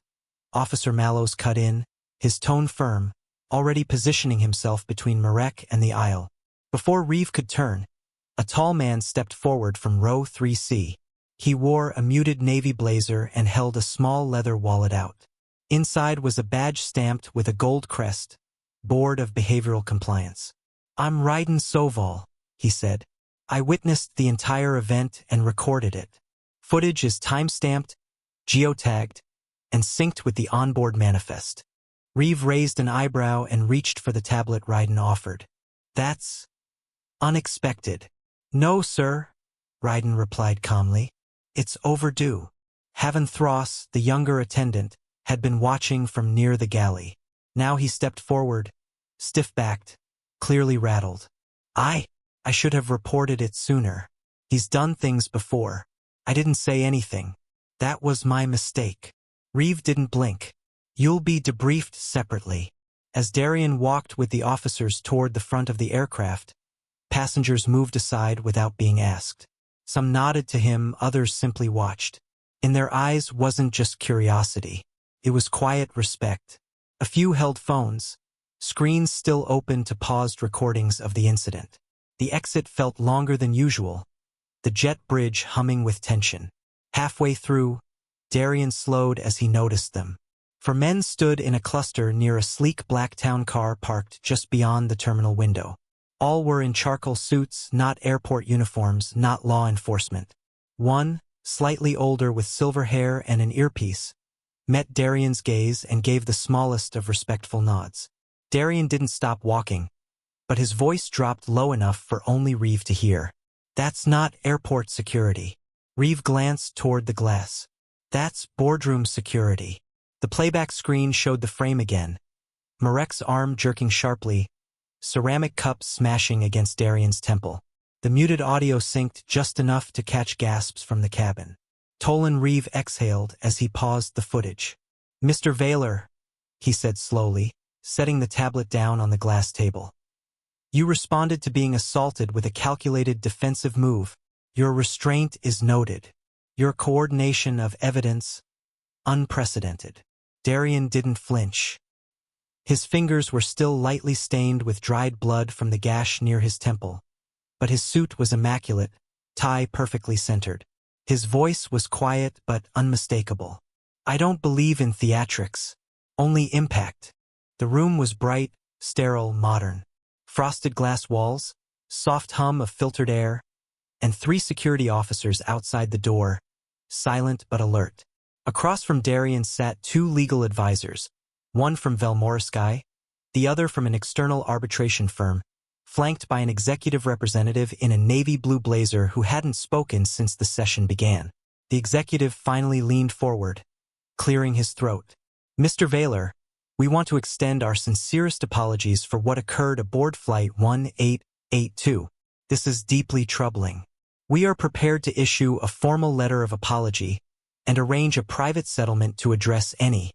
Officer Mallows cut in, his tone firm, already positioning himself between Marek and the aisle. Before Reeve could turn, a tall man stepped forward from row 3C. He wore a muted navy blazer and held a small leather wallet out. Inside was a badge stamped with a gold crest, Board of Behavioral Compliance. "I'm Ryden Soval," he said. "I witnessed the entire event and recorded it. Footage is time-stamped, geotagged, and synced with the onboard manifest." Reeve raised an eyebrow and reached for the tablet Ryden offered. "That's unexpected." "No, sir," Ryden replied calmly. "It's overdue." Haven Thross, the younger attendant, had been watching from near the galley. Now he stepped forward, stiff-backed, clearly rattled. I should have reported it sooner. He's done things before. I didn't say anything. That was my mistake." Reeve didn't blink. "You'll be debriefed separately." As Darian walked with the officers toward the front of the aircraft, passengers moved aside without being asked. Some nodded to him, others simply watched. In their eyes wasn't just curiosity. It was quiet respect. A few held phones, screens still open to paused recordings of the incident. The exit felt longer than usual, the jet bridge humming with tension. Halfway through, Darian slowed as he noticed them. 4 men stood in a cluster near a sleek black town car parked just beyond the terminal window. All were in charcoal suits, not airport uniforms, not law enforcement. One, slightly older with silver hair and an earpiece, met Darian's gaze and gave the smallest of respectful nods. Darian didn't stop walking, but his voice dropped low enough for only Reeve to hear. "That's not airport security." Reeve glanced toward the glass. "That's boardroom security." The playback screen showed the frame again, Marek's arm jerking sharply, ceramic cups smashing against Darian's temple. The muted audio synced just enough to catch gasps from the cabin. Tolan Reeve exhaled as he paused the footage. "Mr. Vaylor," he said slowly, setting the tablet down on the glass table. "You responded to being assaulted with a calculated defensive move. Your restraint is noted. Your coordination of evidence, unprecedented." Darian didn't flinch. His fingers were still lightly stained with dried blood from the gash near his temple, but his suit was immaculate, tie perfectly centered. His voice was quiet but unmistakable. "I don't believe in theatrics, only impact." The room was bright, sterile, modern. Frosted glass walls, soft hum of filtered air, and 3 security officers outside the door, silent but alert. Across from Darian sat 2 legal advisors, one from Velmorisky, the other from an external arbitration firm, flanked by an executive representative in a navy blue blazer who hadn't spoken since the session began. The executive finally leaned forward, clearing his throat. Mr. Vaylor, we want to extend our sincerest apologies for what occurred aboard Flight 1882. This is deeply troubling. We are prepared to issue a formal letter of apology and arrange a private settlement to address any.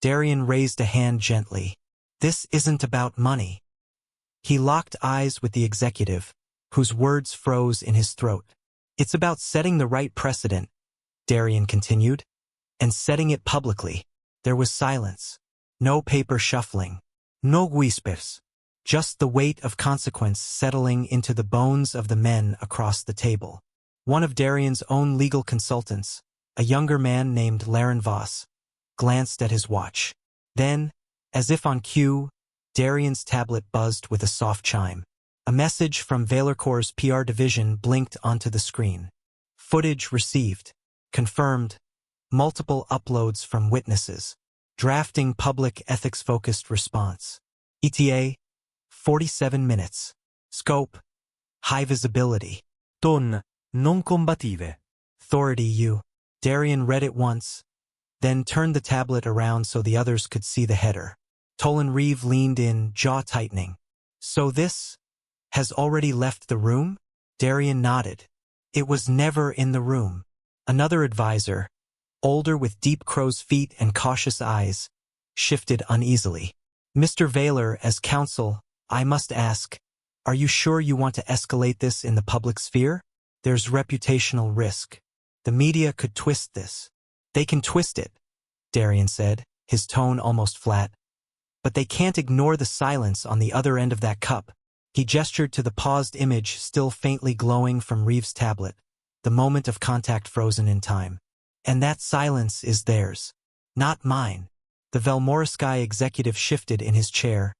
Darian raised a hand gently. This isn't about money. He locked eyes with the executive, whose words froze in his throat. It's about setting the right precedent, Darian continued, and setting it publicly. There was silence. No paper shuffling. No whispers. Just the weight of consequence settling into the bones of the men across the table. One of Darian's own legal consultants, a younger man named Laren Voss, glanced at his watch. Then, as if on cue, Darian's tablet buzzed with a soft chime. A message from Vaylorcor's PR division blinked onto the screen. Footage received. Confirmed. Multiple uploads from witnesses. Drafting public ethics-focused response. ETA, 47 minutes. Scope, high visibility. Ton, non combative. Authority U. Darian read it once, then turned the tablet around so the others could see the header. Tolan Reeve leaned in, jaw tightening. So this has already left the room? Darian nodded. It was never in the room. Another advisor, older with deep crow's feet and cautious eyes, shifted uneasily. Mr. Vaylor, as counsel, I must ask, are you sure you want to escalate this in the public sphere? There's reputational risk. The media could twist this. They can twist it, Darian said, his tone almost flat. But they can't ignore the silence on the other end of that cup. He gestured to the paused image still faintly glowing from Reeves' tablet, the moment of contact frozen in time. And that silence is theirs, not mine. The Velmorisky executive shifted in his chair,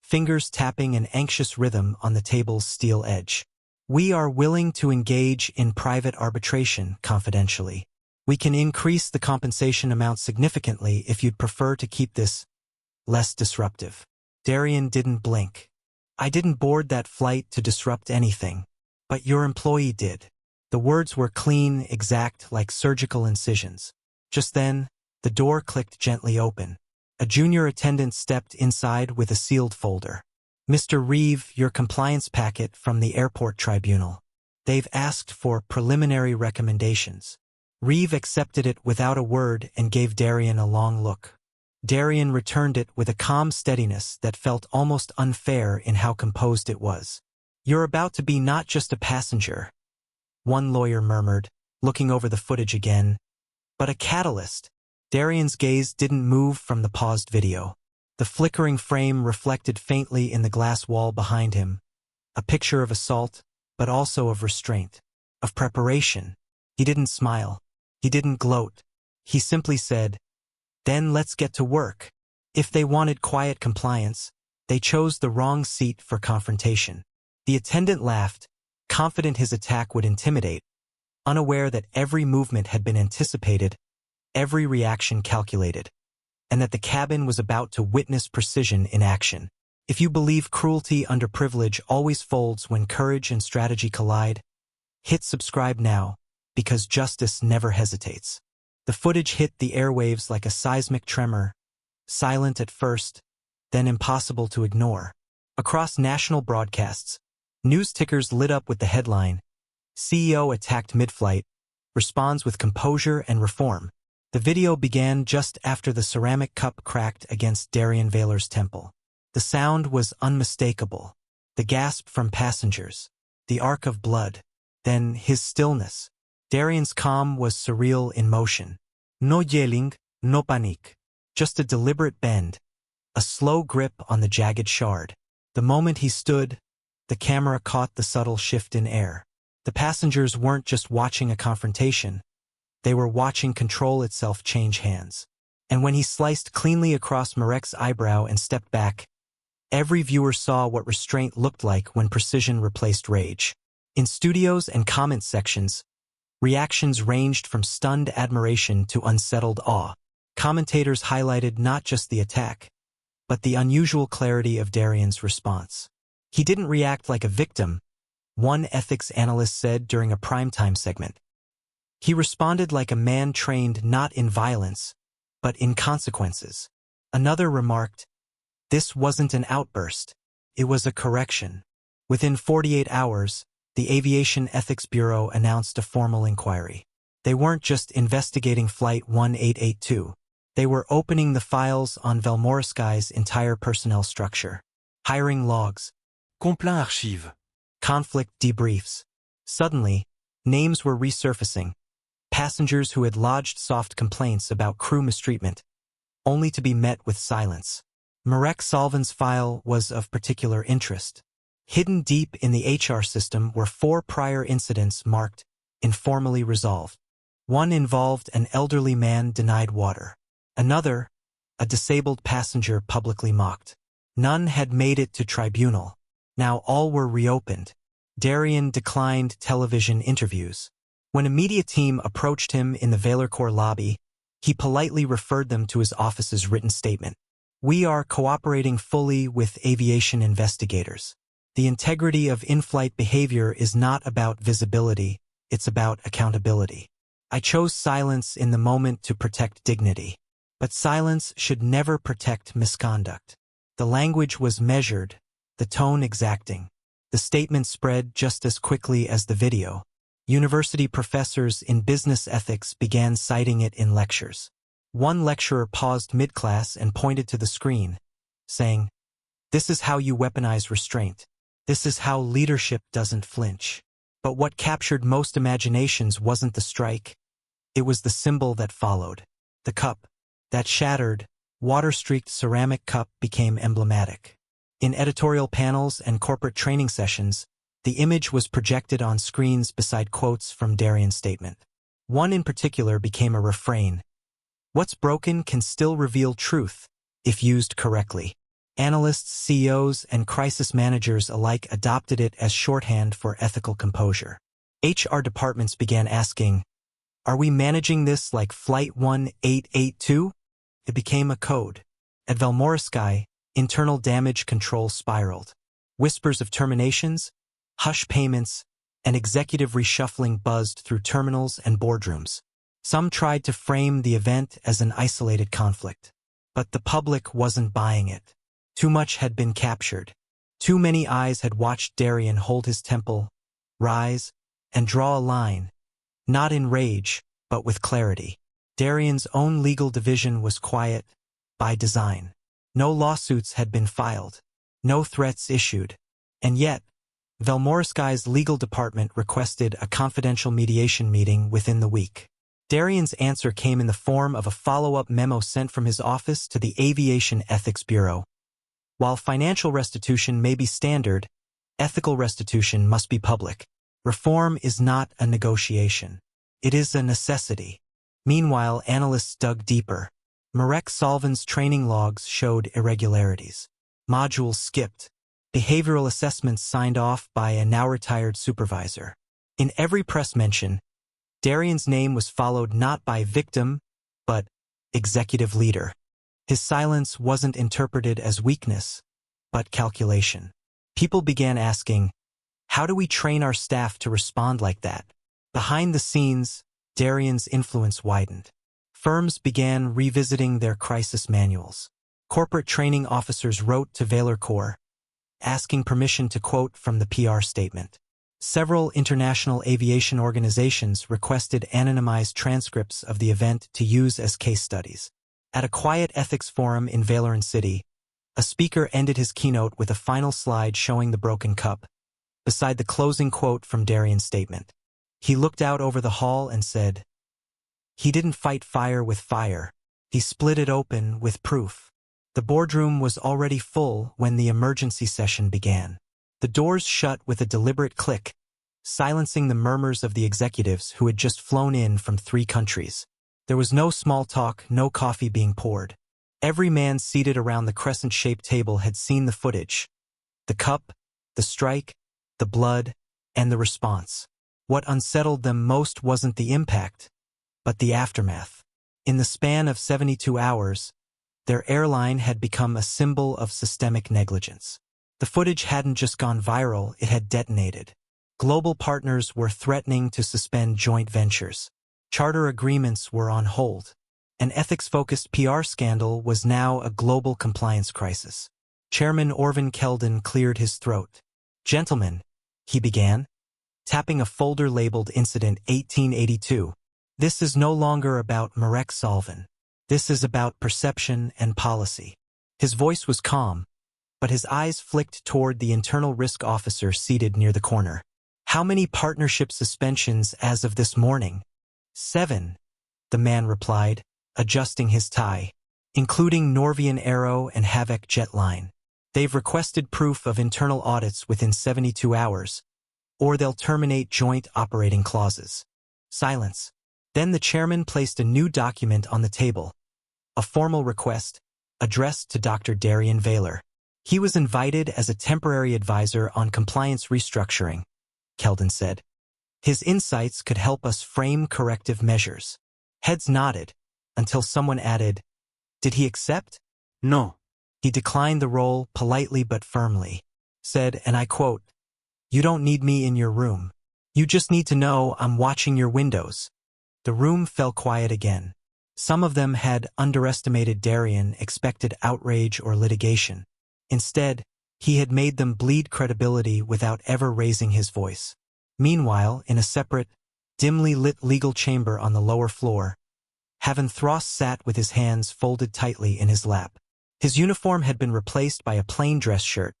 fingers tapping an anxious rhythm on the table's steel edge. We are willing to engage in private arbitration confidentially. We can increase the compensation amount significantly if you'd prefer to keep this less disruptive. Darian didn't blink. I didn't board that flight to disrupt anything, but your employee did. The words were clean, exact, like surgical incisions. Just then, the door clicked gently open. A junior attendant stepped inside with a sealed folder. Mr. Reeve, your compliance packet from the airport tribunal. They've asked for preliminary recommendations. Reeve accepted it without a word and gave Darian a long look. Darian returned it with a calm steadiness that felt almost unfair in how composed it was. You're about to be not just a passenger, one lawyer murmured, looking over the footage again, but a catalyst. Darian's gaze didn't move from the paused video. The flickering frame reflected faintly in the glass wall behind him, a picture of assault, but also of restraint, of preparation. He didn't smile. He didn't gloat. He simply said, then let's get to work. If they wanted quiet compliance, they chose the wrong seat for confrontation. The attendant laughed, confident his attack would intimidate, unaware that every movement had been anticipated, every reaction calculated, and that the cabin was about to witness precision in action. If you believe cruelty under privilege always folds when courage and strategy collide, hit subscribe now, because justice never hesitates. The footage hit the airwaves like a seismic tremor, silent at first, then impossible to ignore. Across national broadcasts, news tickers lit up with the headline, CEO attacked mid-flight, responds with composure and reform. The video began just after the ceramic cup cracked against Darian Vaylor's temple. The sound was unmistakable. The gasp from passengers, the arc of blood, then his stillness. Darian's calm was surreal in motion. No yelling, no panique. Just a deliberate bend, a slow grip on the jagged shard. The moment he stood, the camera caught the subtle shift in air. The passengers weren't just watching a confrontation. They were watching control itself change hands. And when he sliced cleanly across Marek's eyebrow and stepped back, Every viewer saw what restraint looked like when precision replaced rage. In studios and comment sections, reactions ranged from stunned admiration to unsettled awe. Commentators highlighted not just the attack, but the unusual clarity of Darian's response. He didn't react like a victim, one ethics analyst said during a primetime segment. He responded like a man trained not in violence, but in consequences. Another remarked, "This wasn't an outburst. It was a correction." Within 48 hours, the Aviation Ethics Bureau announced a formal inquiry. They weren't just investigating Flight 1882. They were opening the files on Velmorovskai's entire personnel structure. Hiring logs, Complaint archive. conflict debriefs. Suddenly, names were resurfacing. Passengers who had lodged soft complaints about crew mistreatment, only to be met with silence. Marek Salvin's file was of particular interest. Hidden deep in the HR system were 4 prior incidents marked informally resolved. One involved an elderly man denied water. Another, a disabled passenger publicly mocked. None had made it to tribunal. Now all were reopened. Darian declined television interviews. When a media team approached him in the Valorcorps lobby, he politely referred them to his office's written statement. "We are cooperating fully with aviation investigators. The integrity of in-flight behavior is not about visibility, it's about accountability. I chose silence in the moment to protect dignity. But silence should never protect misconduct." The language was measured, the tone exacting. The statement spread just as quickly as the video. University professors in business ethics began citing it in lectures. One lecturer paused mid-class and pointed to the screen, saying, "This is how you weaponize restraint. This is how leadership doesn't flinch." But what captured most imaginations wasn't the strike. It was the symbol that followed. The cup. That shattered, water-streaked ceramic cup became emblematic. In editorial panels and corporate training sessions, the image was projected on screens beside quotes from Darian's statement. One in particular became a refrain. "What's broken can still reveal truth, if used correctly." Analysts, CEOs, and crisis managers alike adopted it as shorthand for ethical composure. HR departments began asking, "Are we managing this like Flight 1882? It became a code. At Velmorovsky, internal damage control spiraled. Whispers of terminations, hush payments, and executive reshuffling buzzed through terminals and boardrooms. Some tried to frame the event as an isolated conflict. But the public wasn't buying it. Too much had been captured. Too many eyes had watched Darian hold his temple, rise, and draw a line, not in rage, but with clarity. Darian's own legal division was quiet, by design. No lawsuits had been filed, no threats issued, and yet, Velmorovsky's legal department requested a confidential mediation meeting within the week. Darian's answer came in the form of a follow-up memo sent from his office to the Aviation Ethics Bureau. While financial restitution may be standard, ethical restitution must be public. Reform is not a negotiation. It is a necessity. Meanwhile, analysts dug deeper. Marek Salvin's training logs showed irregularities. Modules skipped. Behavioral assessments signed off by a now-retired supervisor. In every press mention, Darian's name was followed not by victim, but executive leader. His silence wasn't interpreted as weakness, but calculation. People began asking, how do we train our staff to respond like that? Behind the scenes, Darian's influence widened. Firms began revisiting their crisis manuals. Corporate training officers wrote to Valorcorps, asking permission to quote from the PR statement. Several international aviation organizations requested anonymized transcripts of the event to use as case studies. At a quiet ethics forum in Valoran City, a speaker ended his keynote with a final slide showing the broken cup, beside the closing quote from Darian's statement. He looked out over the hall and said, "He didn't fight fire with fire. He split it open with proof." The boardroom was already full when the emergency session began. The doors shut with a deliberate click, silencing the murmurs of the executives who had just flown in from 3 countries. There was no small talk, no coffee being poured. Every man seated around the crescent-shaped table had seen the footage. The cup, the strike, the blood, and the response. What unsettled them most wasn't the impact, but the aftermath. In the span of 72 hours, their airline had become a symbol of systemic negligence. The footage hadn't just gone viral, it had detonated. Global partners were threatening to suspend joint ventures. Charter agreements were on hold. An ethics-focused PR scandal was now a global compliance crisis. Chairman Orvin Keldon cleared his throat. "Gentlemen," he began, tapping a folder labeled Incident 1882. "This is no longer about Marek Salvin. This is about perception and policy." His voice was calm, but his eyes flicked toward the internal risk officer seated near the corner. "How many partnership suspensions as of this morning?" "7, the man replied, adjusting his tie, "including Norwegian Aero and Havok Jetline. They've requested proof of internal audits within 72 hours, or they'll terminate joint operating clauses." Silence. Then the chairman placed a new document on the table, a formal request addressed to Dr. Darian Vaylor. "He was invited as a temporary advisor on compliance restructuring," Keldon said. "His insights could help us frame corrective measures." Heads nodded, until someone added, "Did he accept?" No. He declined the role politely but firmly, said, and I quote, "You don't need me in your room. You just need to know I'm watching your windows." The room fell quiet again. Some of them had underestimated Darian, expected outrage or litigation. Instead, he had made them bleed credibility without ever raising his voice. Meanwhile, in a separate, dimly lit legal chamber on the lower floor, Haven Thross sat with his hands folded tightly in his lap. His uniform had been replaced by a plain dress shirt,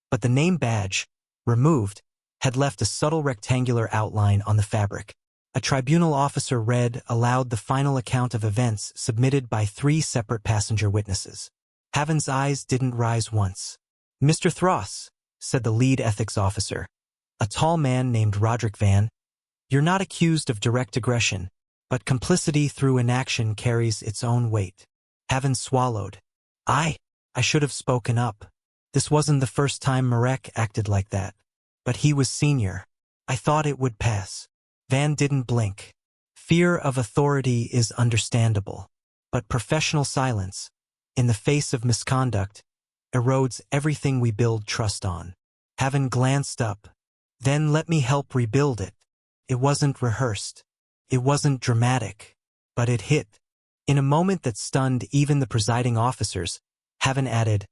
but the name badge, removed, had left a subtle rectangular outline on the fabric. A tribunal officer read aloud the final account of events submitted by 3 separate passenger witnesses. Haven's eyes didn't rise once. "Mr. Thross," said the lead ethics officer, a tall man named Roderick Van, "you're not accused of direct aggression, but complicity through inaction carries its own weight." Haven swallowed. I should have spoken up. This wasn't the first time Marek acted like that. But he was senior. I thought it would pass. Van didn't blink. Fear of authority is understandable, but professional silence, in the face of misconduct, erodes everything we build trust on. Haven glanced up. "Then let me help rebuild it." It wasn't rehearsed. It wasn't dramatic, but it hit. In a moment that stunned even the presiding officers, Haven added,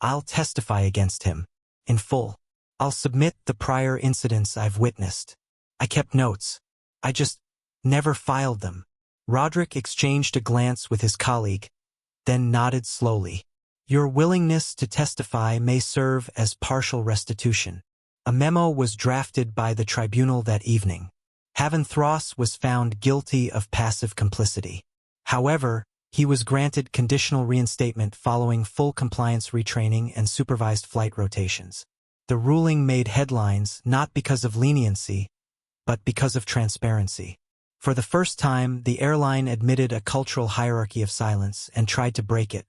"I'll testify against him, in full. I'll submit the prior incidents I've witnessed. I kept notes. I just never filed them." Roderick exchanged a glance with his colleague, then nodded slowly. "Your willingness to testify may serve as partial restitution." A memo was drafted by the tribunal that evening. Haven Thross was found guilty of passive complicity. However, he was granted conditional reinstatement following full compliance retraining and supervised flight rotations. The ruling made headlines not because of leniency, but because of transparency. For the first time, the airline admitted a cultural hierarchy of silence and tried to break it.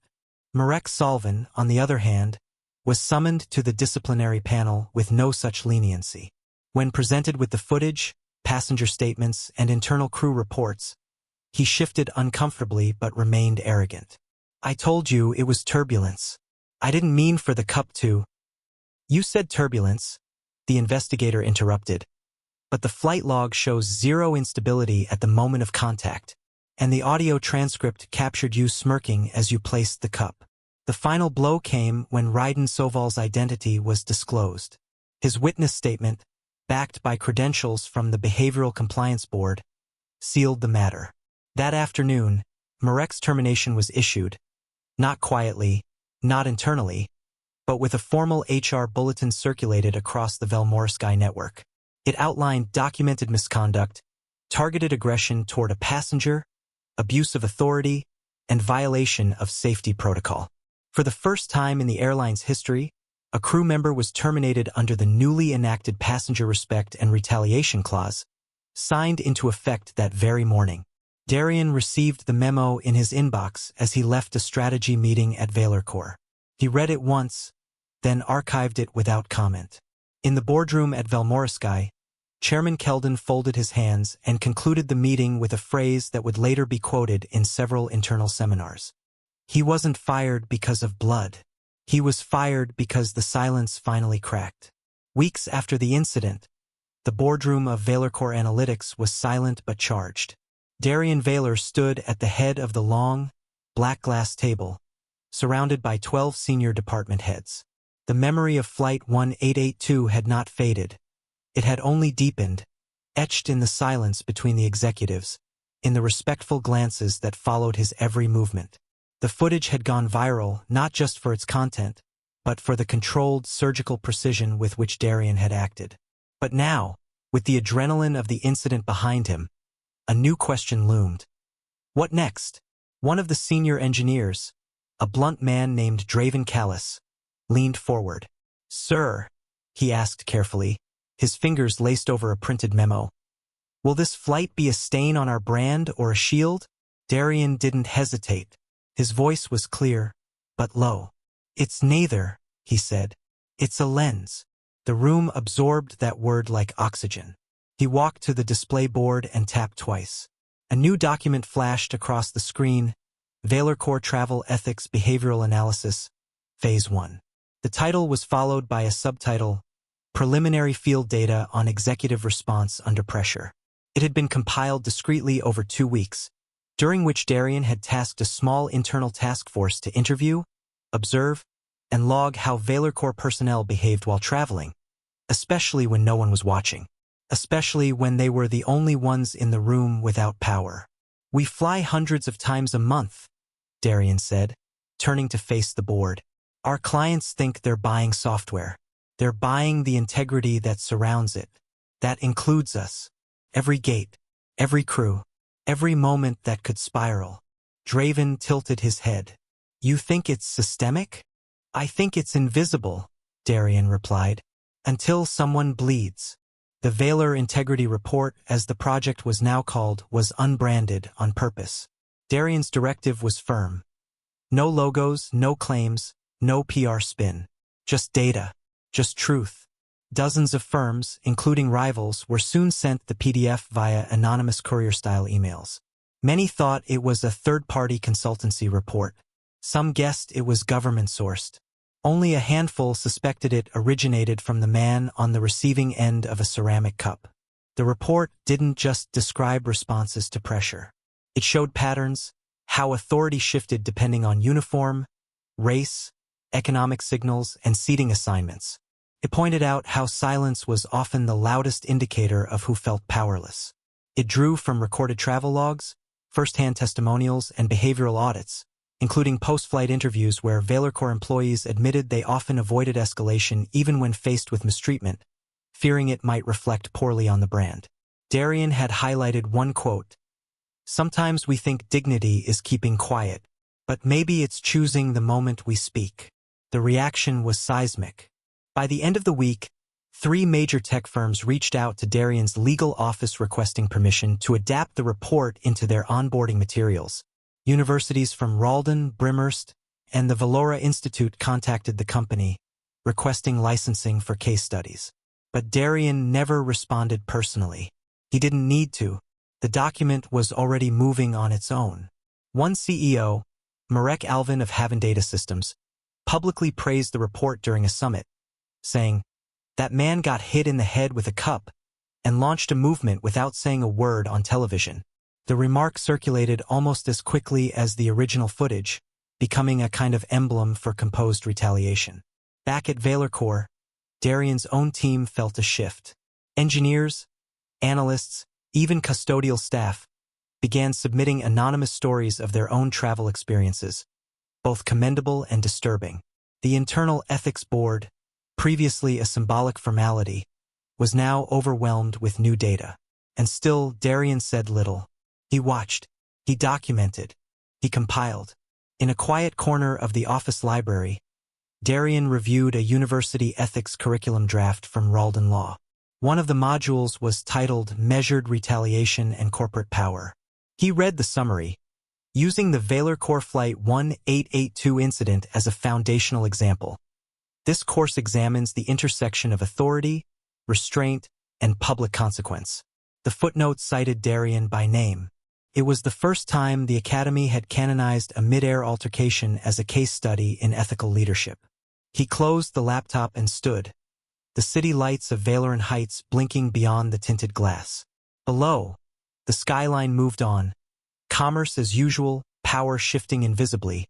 Marek Salvin, on the other hand, was summoned to the disciplinary panel with no such leniency. When presented with the footage, passenger statements, and internal crew reports, he shifted uncomfortably but remained arrogant. "I told you it was turbulence. I didn't mean for the cup to—" "You said turbulence," the investigator interrupted, "but the flight log shows zero instability at the moment of contact, and the audio transcript captured you smirking as you placed the cup. The final blow came when Ryden Soval's identity was disclosed. His witness statement, backed by credentials from the Behavioral Compliance Board, sealed the matter. That afternoon, Marek's termination was issued, not quietly, not internally, but with a formal HR bulletin circulated across the Velmorsky network. It outlined documented misconduct, targeted aggression toward a passenger, abuse of authority, and violation of safety protocol. For the first time in the airline's history, a crew member was terminated under the newly enacted Passenger Respect and Retaliation Clause, signed into effect that very morning. Darien received the memo in his inbox as he left a strategy meeting at Valercourt. He read it once, then archived it without comment. In the boardroom at Velmorisky, Chairman Keldon folded his hands and concluded the meeting with a phrase that would later be quoted in several internal seminars. He wasn't fired because of blood. He was fired because the silence finally cracked. Weeks after the incident, the boardroom of Valercourt Analytics was silent but charged. Darien Valer stood at the head of the long, black glass table, surrounded by 12 senior department heads. The memory of Flight 1882 had not faded. It had only deepened, etched in the silence between the executives, in the respectful glances that followed his every movement. The footage had gone viral not just for its content, but for the controlled surgical precision with which Darien had acted. But now, with the adrenaline of the incident behind him, a new question loomed. What next? One of the senior engineers, a blunt man named Draven Callis, leaned forward. "Sir," he asked carefully, his fingers laced over a printed memo, "will this flight be a stain on our brand or a shield?" Darien didn't hesitate. His voice was clear, but low. "It's neither," he said. "It's a lens." The room absorbed that word like oxygen. He walked to the display board and tapped twice. A new document flashed across the screen, Valercourt Travel Ethics Behavioral Analysis, Phase 1. The title was followed by a subtitle, Preliminary Field Data on Executive Response Under Pressure. It had been compiled discreetly over 2 weeks, during which Darien had tasked a small internal task force to interview, observe, and log how Valercourt personnel behaved while traveling, especially when no one was watching, especially when they were the only ones in the room without power. "We fly hundreds of times a month," Darien said, turning to face the board. "Our clients think they're buying software. They're buying the integrity that surrounds it. That includes us. Every gate, every crew, every moment that could spiral." Draven tilted his head. "You think it's systemic?" "I think it's invisible," Darien replied, "until someone bleeds." The Valer Integrity Report, as the project was now called, was unbranded on purpose. Darien's directive was firm. No logos, no claims, no PR spin. Just data. Just truth. Dozens of firms, including rivals, were soon sent the PDF via anonymous courier-style emails. Many thought it was a third-party consultancy report. Some guessed it was government-sourced. Only a handful suspected it originated from the man on the receiving end of a ceramic cup. The report didn't just describe responses to pressure. It showed patterns, how authority shifted depending on uniform, race, economic signals, and seating assignments. It pointed out how silence was often the loudest indicator of who felt powerless. It drew from recorded travel logs, first-hand testimonials, and behavioral audits, including post-flight interviews where Valercourt employees admitted they often avoided escalation even when faced with mistreatment, fearing it might reflect poorly on the brand. Darien had highlighted one quote, "Sometimes we think dignity is keeping quiet, but maybe it's choosing the moment we speak." The reaction was seismic. By the end of the week, 3 major tech firms reached out to Darien's legal office requesting permission to adapt the report into their onboarding materials. Universities from Ralden, Brimhurst, and the Valora Institute contacted the company, requesting licensing for case studies. But Darien never responded personally. He didn't need to. The document was already moving on its own. One CEO, Marek Alvin of Haven Data Systems, publicly praised the report during a summit, saying, "That man got hit in the head with a cup and launched a movement without saying a word on television." The remark circulated almost as quickly as the original footage, becoming a kind of emblem for composed retaliation. Back at Valercourt, Darien's own team felt a shift. Engineers, analysts, even custodial staff began submitting anonymous stories of their own travel experiences, both commendable and disturbing. The internal ethics board, previously a symbolic formality, was now overwhelmed with new data. And still, Darien said little. He watched, he documented, he compiled. In a quiet corner of the office library, Darien reviewed a university ethics curriculum draft from Ralden Law. One of the modules was titled Measured Retaliation and Corporate Power. He read the summary, using the Valor Core Flight 1882 incident as a foundational example. This course examines the intersection of authority, restraint, and public consequence. The footnote cited Darien by name. It was the first time the Academy had canonized a mid-air altercation as a case study in ethical leadership. He closed the laptop and stood, the city lights of Valoran Heights blinking beyond the tinted glass. Below, the skyline moved on, commerce as usual, power shifting invisibly,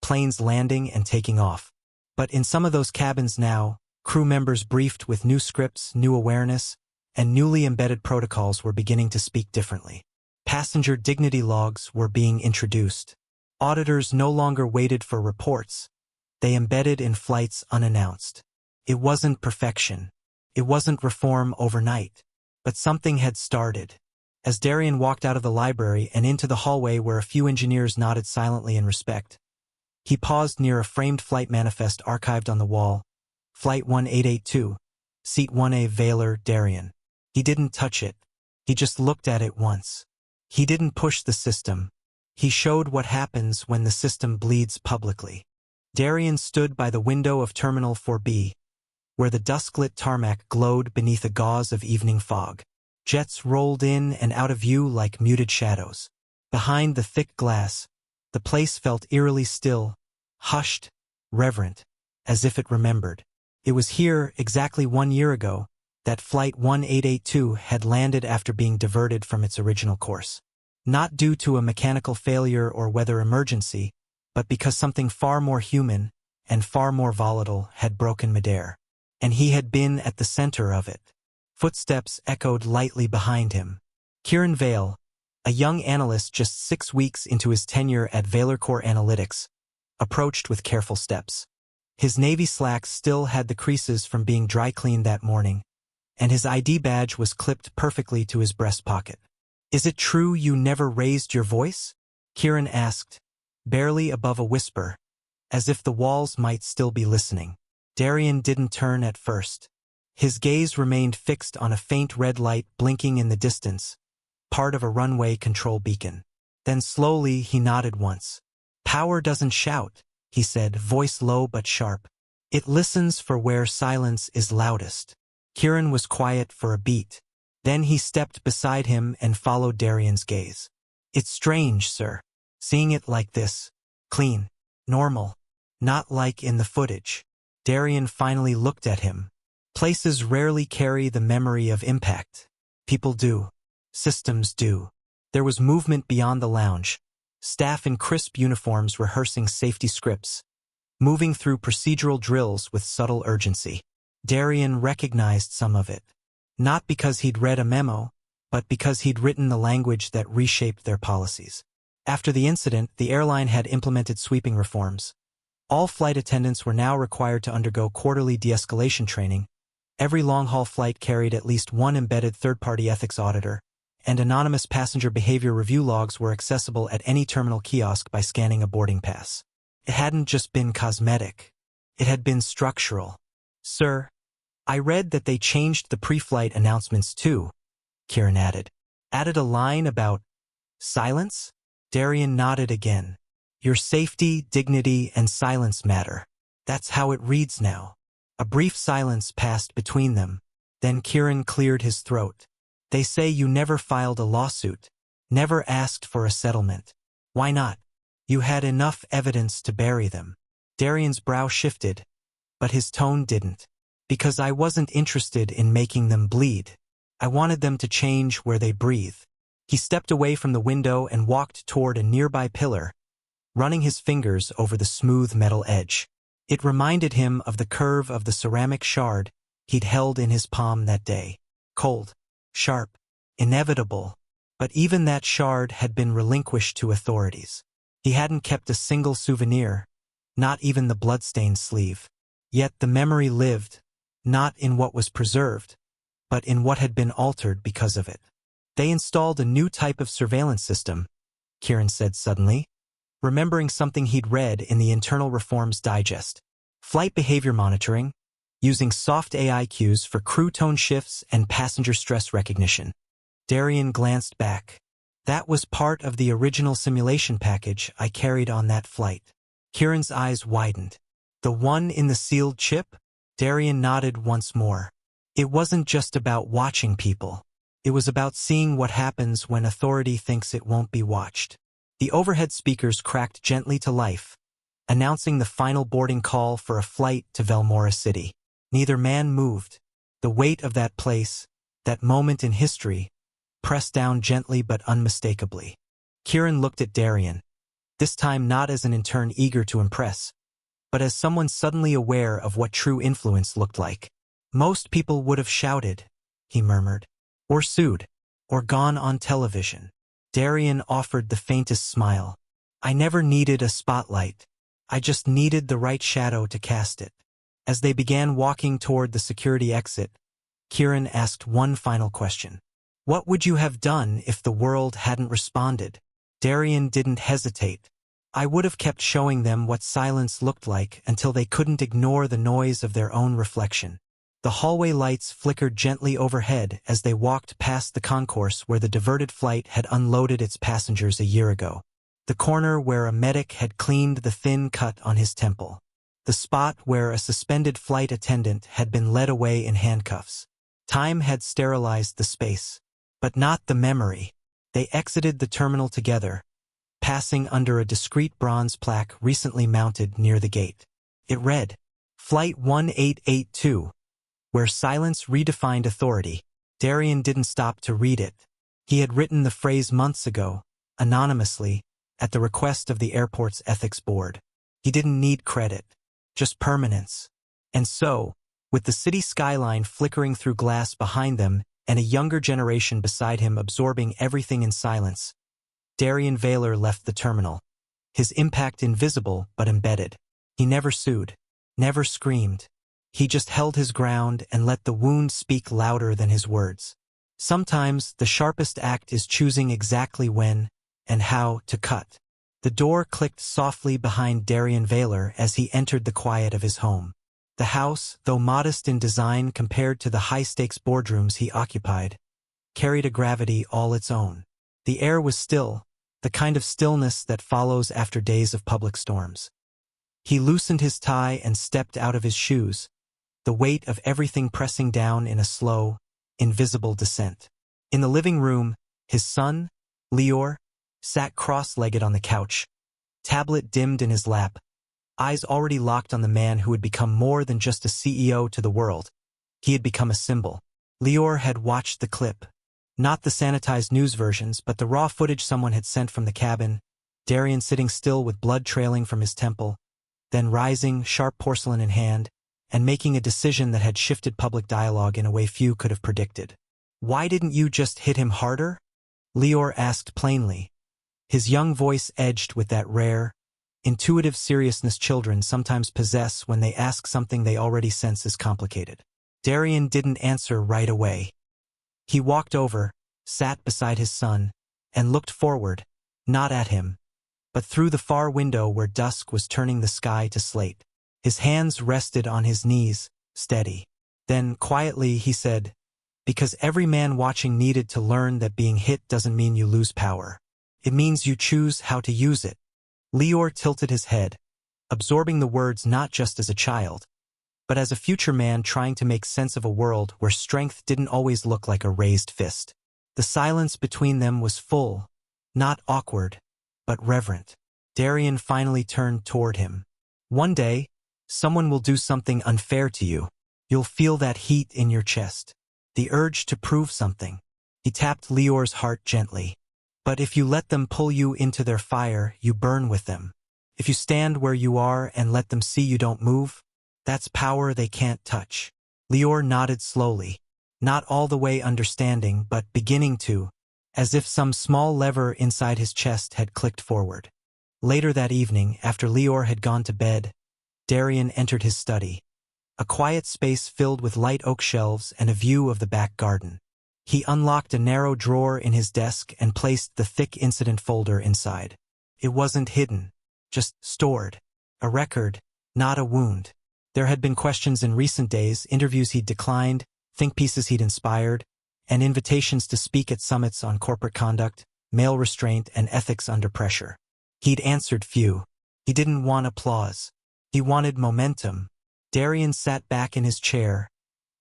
planes landing and taking off. But in some of those cabins now, crew members briefed with new scripts, new awareness, and newly embedded protocols were beginning to speak differently. Passenger dignity logs were being introduced. Auditors no longer waited for reports. They embedded in flights unannounced. It wasn't perfection. It wasn't reform overnight. But something had started. As Darien walked out of the library and into the hallway where a few engineers nodded silently in respect, he paused near a framed flight manifest archived on the wall. Flight 1882, Seat 1A Valor, Darien. He didn't touch it. He just looked at it once. He didn't push the system. He showed what happens when the system bleeds publicly. Darien stood by the window of Terminal 4B, where the dusk-lit tarmac glowed beneath a gauze of evening fog. Jets rolled in and out of view like muted shadows. Behind the thick glass, the place felt eerily still, hushed, reverent, as if it remembered. It was here, exactly 1 year ago, that Flight 1882 had landed after being diverted from its original course. Not due to a mechanical failure or weather emergency, but because something far more human and far more volatile had broken midair. And he had been at the center of it. Footsteps echoed lightly behind him. Kieran Vale, a young analyst just 6 weeks into his tenure at Valor Core Analytics, approached with careful steps. His navy slacks still had the creases from being dry cleaned that morning, and his ID badge was clipped perfectly to his breast pocket. "Is it true you never raised your voice?" Kieran asked, barely above a whisper, as if the walls might still be listening. Darien didn't turn at first. His gaze remained fixed on a faint red light blinking in the distance, part of a runway control beacon. Then slowly he nodded once. "Power doesn't shout," he said, voice low but sharp. "It listens for where silence is loudest." Kieran was quiet for a beat. Then he stepped beside him and followed Darien's gaze. "It's strange, sir, seeing it like this. Clean. Normal. Not like in the footage." Darien finally looked at him. Places rarely carry the memory of impact. People do. Systems do. There was movement beyond the lounge. Staff in crisp uniforms rehearsing safety scripts, moving through procedural drills with subtle urgency. Darien recognized some of it. Not because he'd read a memo, but because he'd written the language that reshaped their policies. After the incident, the airline had implemented sweeping reforms. All flight attendants were now required to undergo quarterly de-escalation training. Every long-haul flight carried at least one embedded third-party ethics auditor, and anonymous passenger behavior review logs were accessible at any terminal kiosk by scanning a boarding pass. It hadn't just been cosmetic. It had been structural. "Sir, I read that they changed the pre-flight announcements too," Kieran added. "Added a line about silence?" Darien nodded again. "Your safety, dignity, and silence matter. That's how it reads now." A brief silence passed between them. Then Kieran cleared his throat. "They say you never filed a lawsuit, never asked for a settlement. Why not? You had enough evidence to bury them." Darien's brow shifted, but his tone didn't. "Because I wasn't interested in making them bleed. I wanted them to change where they breathe." He stepped away from the window and walked toward a nearby pillar, running his fingers over the smooth metal edge. It reminded him of the curve of the ceramic shard he'd held in his palm that day. Cold, sharp, inevitable. But even that shard had been relinquished to authorities. He hadn't kept a single souvenir, not even the bloodstained sleeve. Yet the memory lived, not in what was preserved, but in what had been altered because of it. "They installed a new type of surveillance system," Kieran said suddenly, remembering something he'd read in the Internal Reforms Digest. "Flight behavior monitoring, using soft AI cues for crew tone shifts and passenger stress recognition." Darien glanced back. That was part of the original simulation package I carried on that flight. Kieran's eyes widened. The one in the sealed chip? Darian nodded once more. It wasn't just about watching people. It was about seeing what happens when authority thinks it won't be watched. The overhead speakers cracked gently to life, announcing the final boarding call for a flight to Velmora City. Neither man moved. The weight of that place, that moment in history, pressed down gently but unmistakably. Kieran looked at Darian, this time not as an intern eager to impress, but as someone suddenly aware of what true influence looked like. Most people would have shouted, he murmured, or sued, or gone on television. Darian offered the faintest smile. I never needed a spotlight. I just needed the right shadow to cast it. As they began walking toward the security exit, Kieran asked one final question. What would you have done if the world hadn't responded? Darian didn't hesitate. I would have kept showing them what silence looked like until they couldn't ignore the noise of their own reflection. The hallway lights flickered gently overhead as they walked past the concourse where the diverted flight had unloaded its passengers a year ago. The corner where a medic had cleaned the thin cut on his temple. The spot where a suspended flight attendant had been led away in handcuffs. Time had sterilized the space, but not the memory. They exited the terminal together, passing under a discreet bronze plaque recently mounted near the gate. It read, Flight 1882, where silence redefined authority. Darian didn't stop to read it. He had written the phrase months ago, anonymously, at the request of the airport's ethics board. He didn't need credit, just permanence. And so, with the city skyline flickering through glass behind them and a younger generation beside him absorbing everything in silence, Darian Vaylor left the terminal, his impact invisible but embedded. He never sued, never screamed. He just held his ground and let the wound speak louder than his words. Sometimes the sharpest act is choosing exactly when and how to cut. The door clicked softly behind Darian Vaylor as he entered the quiet of his home. The house, though modest in design compared to the high-stakes boardrooms he occupied, carried a gravity all its own. The air was still, the kind of stillness that follows after days of public storms. He loosened his tie and stepped out of his shoes, the weight of everything pressing down in a slow, invisible descent. In the living room, his son, Lior, sat cross-legged on the couch, tablet dimmed in his lap, eyes already locked on the man who had become more than just a CEO to the world. He had become a symbol. Lior had watched the clip, not the sanitized news versions, but the raw footage someone had sent from the cabin, Darian sitting still with blood trailing from his temple, then rising, sharp porcelain in hand, and making a decision that had shifted public dialogue in a way few could have predicted. Why didn't you just hit him harder? Lior asked plainly, his young voice edged with that rare, intuitive seriousness children sometimes possess when they ask something they already sense is complicated. Darian didn't answer right away. He walked over, sat beside his son, and looked forward, not at him, but through the far window where dusk was turning the sky to slate. His hands rested on his knees, steady. Then, quietly, he said, because every man watching needed to learn that being hit doesn't mean you lose power. It means you choose how to use it. Lior tilted his head, absorbing the words not just as a child, but as a future man trying to make sense of a world where strength didn't always look like a raised fist. The silence between them was full, not awkward, but reverent. Darian finally turned toward him. One day, someone will do something unfair to you. You'll feel that heat in your chest, the urge to prove something. He tapped Lior's heart gently. But if you let them pull you into their fire, you burn with them. If you stand where you are and let them see you don't move, that's power they can't touch. Lior nodded slowly, not all the way understanding but beginning to, as if some small lever inside his chest had clicked forward. Later that evening, after Lior had gone to bed, Darian entered his study, a quiet space filled with light oak shelves and a view of the back garden. He unlocked a narrow drawer in his desk and placed the thick incident folder inside. It wasn't hidden, just stored. A record, not a wound. There had been questions in recent days, interviews he'd declined, think pieces he'd inspired, and invitations to speak at summits on corporate conduct. male restraint, and ethics under pressure. He'd answered few. He didn't want applause. He wanted momentum. Darian sat back in his chair,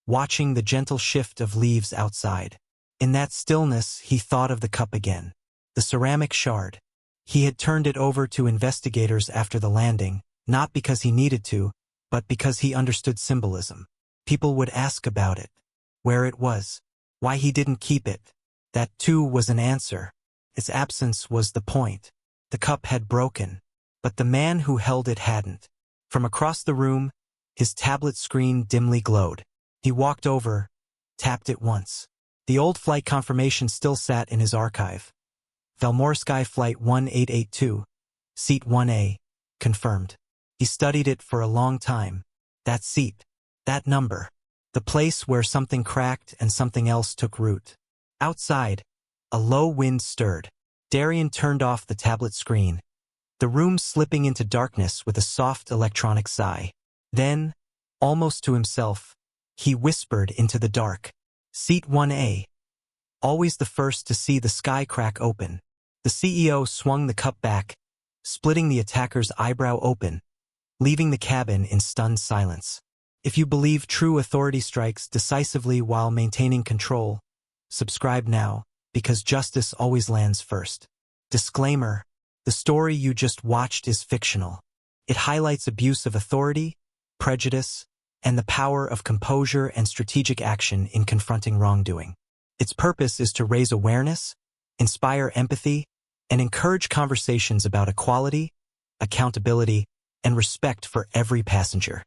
watching the gentle shift of leaves outside. In that stillness, he thought of the cup again. The ceramic shard. He had turned it over to investigators after the landing, not because he needed to, but because he understood symbolism. People would ask about it, where it was, why he didn't keep it. That too was an answer. Its absence was the point. The cup had broken, but the man who held it hadn't. From across the room, his tablet screen dimly glowed. He walked over, tapped it once. The old flight confirmation still sat in his archive. Valmorsky Flight 1882, Seat 1A, confirmed. He studied it for a long time. That seat, that number, the place where something cracked and something else took root. Outside, a low wind stirred. Darian turned off the tablet screen, the room slipping into darkness with a soft electronic sigh. Then, almost to himself, he whispered into the dark. Seat 1A. Always the first to see the sky crack open. The CEO swung the cup back, splitting the attacker's eyebrow open, leaving the cabin in stunned silence. If you believe true authority strikes decisively while maintaining control, subscribe now, because justice always lands first. Disclaimer: the story you just watched is fictional. It highlights abuse of authority, prejudice, and the power of composure and strategic action in confronting wrongdoing. Its purpose is to raise awareness, inspire empathy, and encourage conversations about equality, accountability, and respect for every passenger.